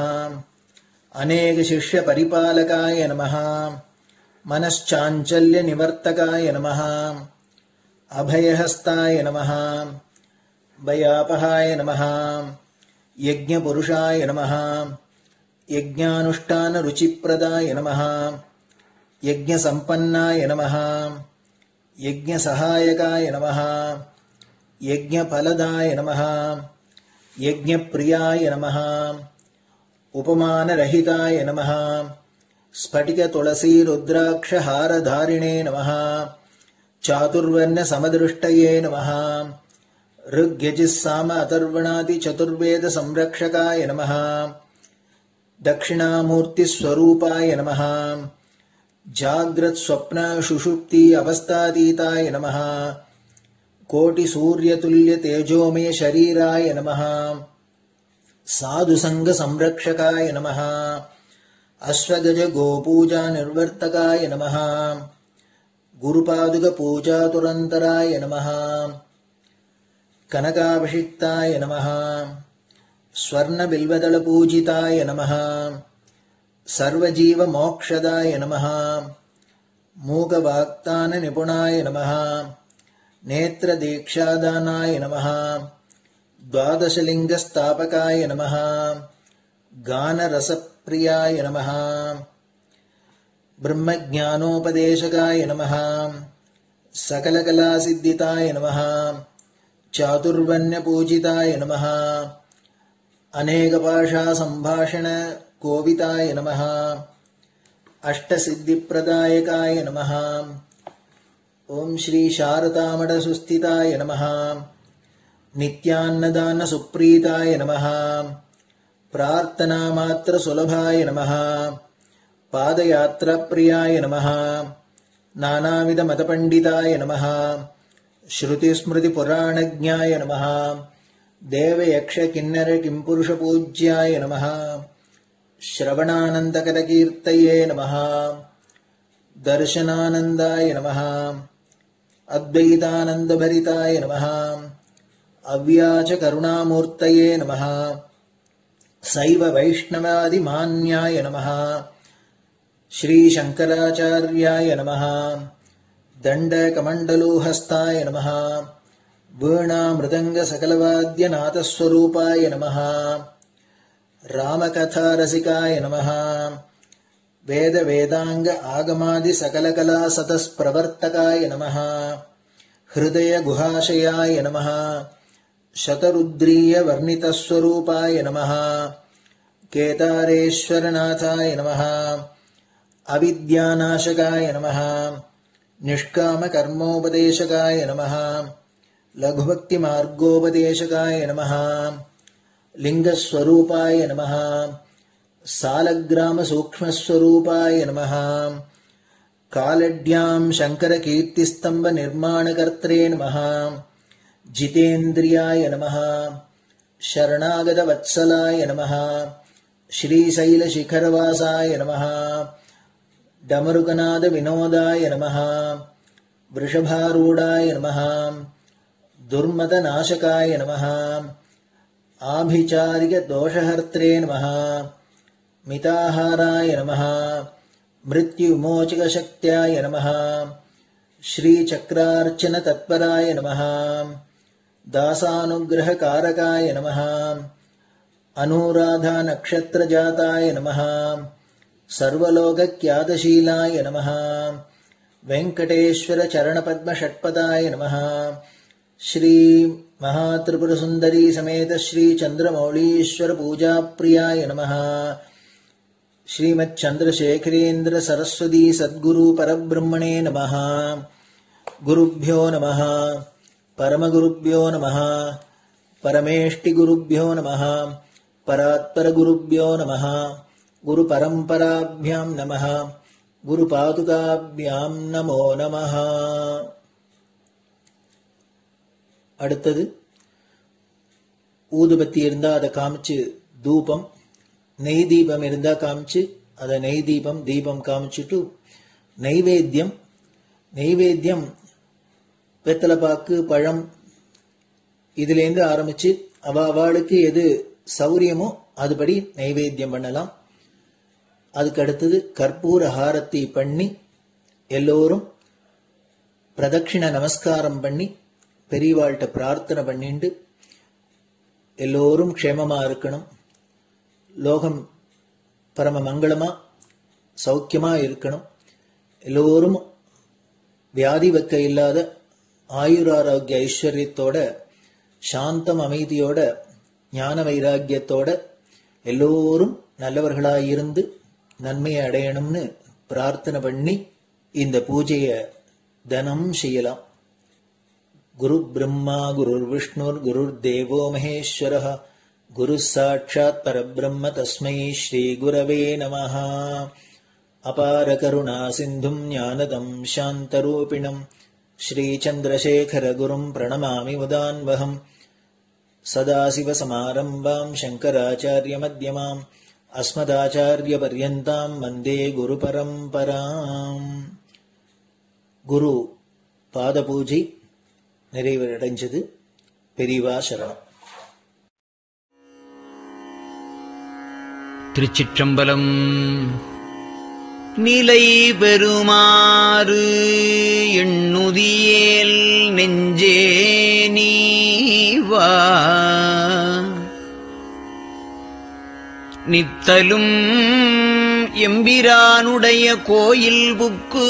அநேக சிஷ்ய பரிபாலகாய நமஹ. மனச்சாஞ்சல்ய நிவர்த்தகாய நமஹ. அபயஹஸ்தாய நமஹ. பயாபகாய நமஹ. யஜ்ஞபுருஷாய நமஹ. யஜ்ஞானுஷ்டான ருச்சிப்ரதாய நமஹ. யஜ்ஞசம்பன்னாய நமஹ. யஜ்ஞசகாயகாய நமஹ. यज्ञफलदाय नमः यज्ञप्रियाय नमः उपमानरहिताय नमः स्फटिकतुलसीरुद्राक्षहारधारिणे नमः चातुर्वर्ण्यसमदृष्टये नमः ऋग्यजुस्साम अथर्वणादि चतुर्वेद संरक्षकाय नमः दक्षिणामूर्तिस्वरूपाय नमः जाग्रत् स्वप्न सुषुप्ति अवस्थातीताय नमः कोटिसूर्यतुल्य तेजोमय शरीराय नमः साधुसंग संरक्षकाय नमः अश्वगज गोपूजा निर्वर्तकाय नमः गुरुपादुक पूजातुरन्तराय नमः कनकाभिषिक्ताय नमः स्वर्णबिल्वदलपूजिताय नमः सर्वजीवमोक्षदाय नमः मूकवाक्ताननिपुणाय नमः नेत्रदीक्षादानाय नमः द्वादशलिङ्गस्थापकाय नमः गानरसप्रियाय नमः ब्रह्मज्ञानोपदेशकाय नमः सकलकलासिद्धिताय नमः चातुर्वण्यपूजिताय नमः अनेकभाषासम्भाषणकोविताय नमः अष्टसिद्धिप्रदायकाय नमः ओम श्री शारदामठसुस्थिताय नमः नित्यान्नदानसुप्रीताय नमः प्रार्थनामात्रसुलभाय नमः पादयात्राप्रियाय नमः नानाविधमतपण्डिताय नमः श्रुतिस्मृतिपुराणज्ञाय नमः देवयक्षकिन्नरकिंपुरुषपूज्याय नमः श्रवणानन्दकरकीर्तये नमः दर्शनानन्दाय नमः अद्वैतानन्दभरिताय नमः अव्याचकरुणामूर्तये नमः शैव वैष्णवादिमान्याय नमः श्रीशङ्कराचार्याय नमः दण्डकमण्डलोहस्ताय नमः वीणामृदङ्गसकलवाद्यनाथस्वरूपाय नमः रामकथारसिकाय नमः वेदवेदांग आगमादि सकलकला सतस्प्रवर्तकाय नमः हृदय गुहाशयाय नमः शतरुद्रीय वर्णितस्वरूपाय नमः केदारेश्वरनाथाय नमः अविद्यानाशकाय नमः निष्कामकर्मोपदेशकाय नमः लघुभक्तिमार्गोपदेशकाय नमः लिंगस्वरूपाय नमः सालग्रामसूक्ष्मस्वरूपाय नमः कालड्यां शङ्करकीर्तिस्तम्भनिर्माणकर्त्रे नमः जितेन्द्रियाय नमः शरणागतवत्सलाय नमः श्रीशैलशिखरवासाय नमः डमरुकनादविनोदाय नमः वृषभारूढाय नमः दुर्मदनाशकाय नमः आभिचारिकदोषहर्त्रे नमः मिताहाराय नमः मृत्युविमोचकशक्त्याय नमः श्रीचक्रार्चनतत्पराय नमः दासानुग्रहकारकाय नमः अनुराधानक्षत्रजाताय नमः सर्वलोकख्यातशीलाय नमः वेङ्कटेश्वरचरणपद्मषट्पदाय नमः श्री महात्रिपुरसुन्दरी समेत श्री चन्द्रमौलीश्वर पूजाप्रियाय नमः श्रीमच्चन्द्रशेखरेन्द्र सरस्वती सद्गुरु परब्रह्मणे नमः गुरुभ्यो नमः परमगुरुभ्यो नमः परमेष्टिगुरुभ्यो नमः परात्परगुरुभ्यो नमः गुरुपरम्पराभ्यां नमः गुरुपादुकाभ्यां नमो नमः அடுத்தது ஊதுபத்தி இருந்தா அதை காமிச்சு தூபம், நெய் தீபம் இருந்தா காமிச்சு அதை நெய் தீபம் தீபம் காமிச்சுட்டு நெய்வேத்தியம் வெத்தலைப்பாக்கு பழம் இதுலேருந்து ஆரம்பிச்சு அவளுக்கு எது சௌரியமோ அதுபடி நைவேத்தியம் பண்ணலாம். அதுக்கு அடுத்தது கற்பூர ஹாரத்தி பண்ணி எல்லோரும் பிரதட்சிண நமஸ்காரம் பண்ணி பெரியவாள்கிட்ட பிரார்த்தனை பண்ணிண்டு எல்லோரும் க்ஷேமமா இருக்கணும், லோகம் பரம மங்களமா சௌக்கியமா இருக்கணும், எல்லோரும் வியாதி வெக்க இல்லாத ஆயுராரோக்கிய ஐஸ்வர்யத்தோட சாந்தம் அமைதியோட ஞான வைராக்கியத்தோட எல்லோரும் நல்லவர்களாயிருந்து நன்மையை அடையணும்னு பிரார்த்தனை பண்ணி இந்த பூஜையை தினம் செய்யலாம். குரு பிரம்மா குருர் விஷ்ணுர் குருர் தேவோ மகேஸ்வரः குரு சாட்சாத் பரபிரம்ம தஸ்மை ஸ்ரீ குரவே நமः. அபார கருணா சிந்தும் ஞானதம் சாந்தரூபிணம் ஸ்ரீ சந்திரசேகர குரும் பிரணமாமி முதான்வகம். சதாசிவசமாரம்பாம் சங்கராச்சார்ய மத்யமாம் அஸ்மதாச்சார்ய பர்யந்தாம் வந்தே குரு பரம்பராம். குரு பாத பூஜை நிறைவடைஞ்சது. பெரியவா சரணம். திருச்சிற்றம்பலம். நிலை பெறுமாறு எண்ணுதியேல் நெஞ்சே நீவா நித்தலும் எம்பிரானுடைய கோயில் புக்கு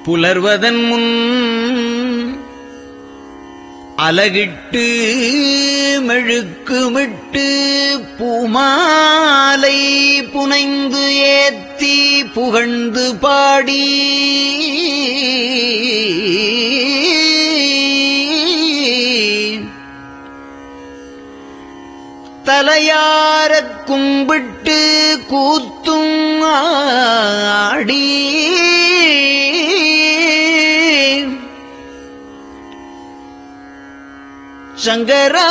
புலர்வதன் முன் அலகிட்டு மெழுக்குமிட்டு பூமாலை புனைந்து ஏத்தி புகழ்ந்து பாடி தலையாரக் கும்பிட்டு கூத்தும் ஆடி சங்கரா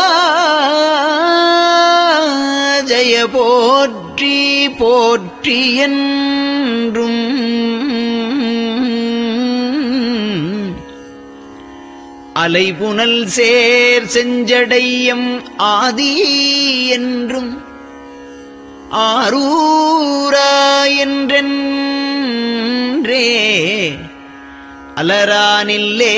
ஜய போற்றி போற்றி என்றும் அலைபுனல் சேர் செஞ்சடையம் ஆதி என்றும் ஆரூரா என்றென்றே அலரானில்லே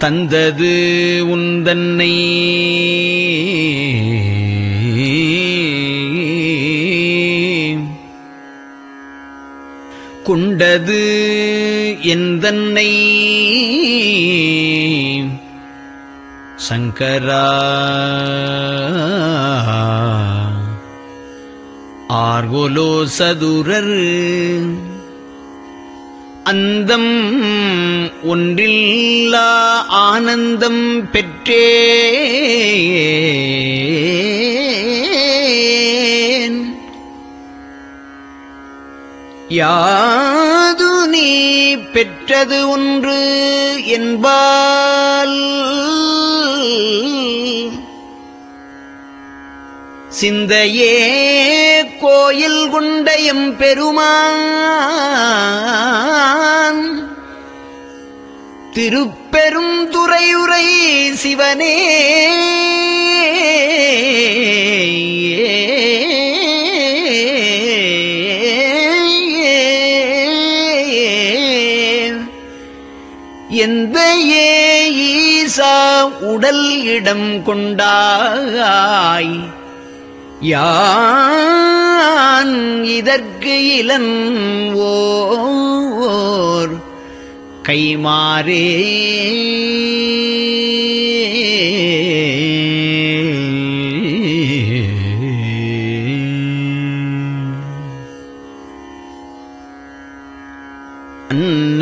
தந்தது உந்தன்னை கொண்டது எந்தன்னை சங்கரா ஆர்கோலோ சதுரர் அந்தம் ஒன்றில்லா ஆனந்தம் பெற்றேன். யாது நீ பெற்றது ஒன்று என்பால் சிந்தையே கோயில் கொண்ட எம்பெருமான் திருப்பெரும் துறையுரை சிவனே எந்த ஈசா உடல் இடம் கொண்டாய் யான் இதற்கு இலன் ஓர் கைமாறே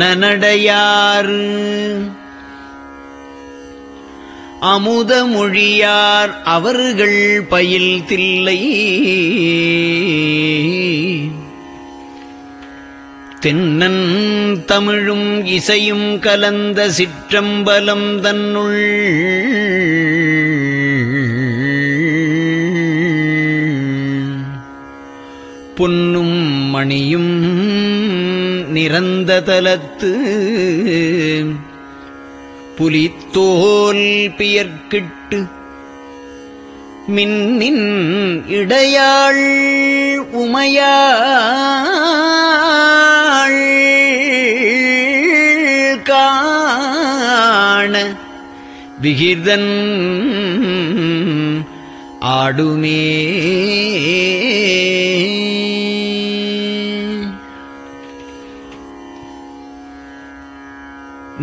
அன்னநடையார் அமுத மொழியார் அவர்கள் பயில் தில்லை தென்னன் தமிழும் இசையும் கலந்த சிற்றம்பலம் தன்னுள் பொன்னும் மணியும் நிறந்த தலத்து புலித்தோல் பியர்க்கிட்டு மின்னின் இடையாள் உமையாள் காண விகிர்தன் ஆடுமே.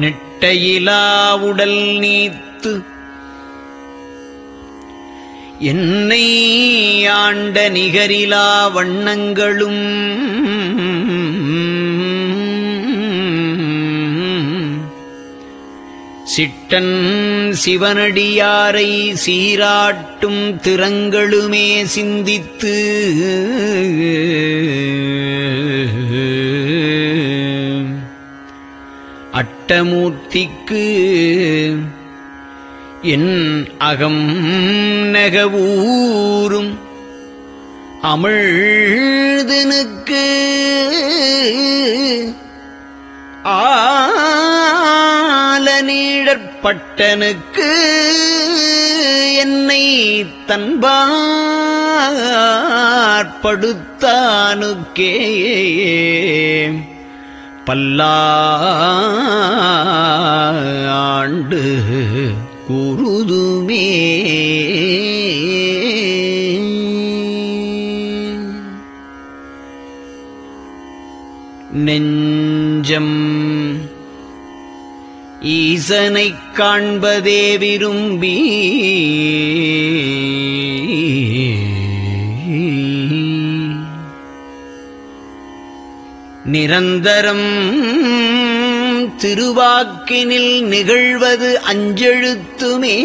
நெட்டையிலா உடல் நீத்து என்னை ஆண்ட நிகரிலா வண்ணங்களும் சிட்டன் சிவனடியாரை சீராட்டும் திறங்களுமே சிந்தித்து அட்டமூர்த்திக்கு என் அகம் நெகவூரும் அமிழ்தனுக்கு ஆலநீழற்பட்டனுக்கு என்னை தன்பாற்படுத்தானுக்கே பல்லாண்டு குருதுமே. நெஞ்சம் ஈசனைக் காண்பதே விரும்பி நிரந்தரம் திருவாக்கினில் நிகழ்வது அஞ்செழுத்துமே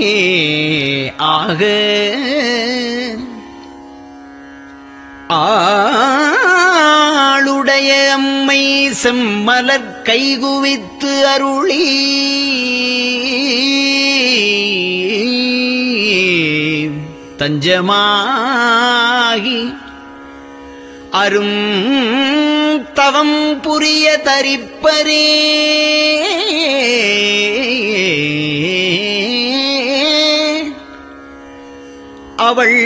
ஆக ஆளுடைய அம்மை செம்மலர் கைகுவித்து அருளி தஞ்சமாகி அரும் தவம் புரிய தரிப்பரே. அவள்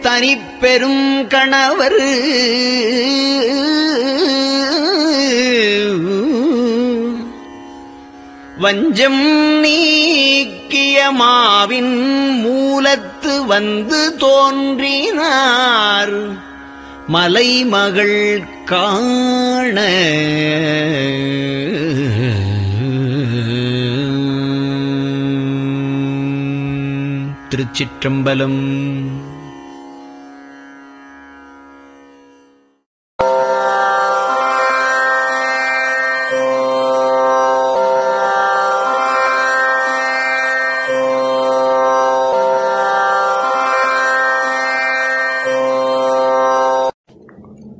தனிப்பெரும் கணவர் வஞ்சம் நீக்கிய மாவின் மூலத்து வந்து தோன்றினார் மலைமகள் காண. திருச்சிற்றம்பலம்.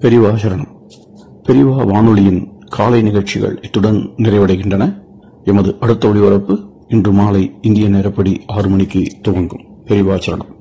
பெரியவா சரணம். பெரியவா வானொலியின் காலை நிகழ்ச்சிகள் இத்துடன் நிறைவடைகின்றன. எமது அடுத்த ஒளிபரப்பு இன்று மாலை இந்திய நேரப்படி 6 மணிக்கு துவங்கும். பெரியவா சரணம்.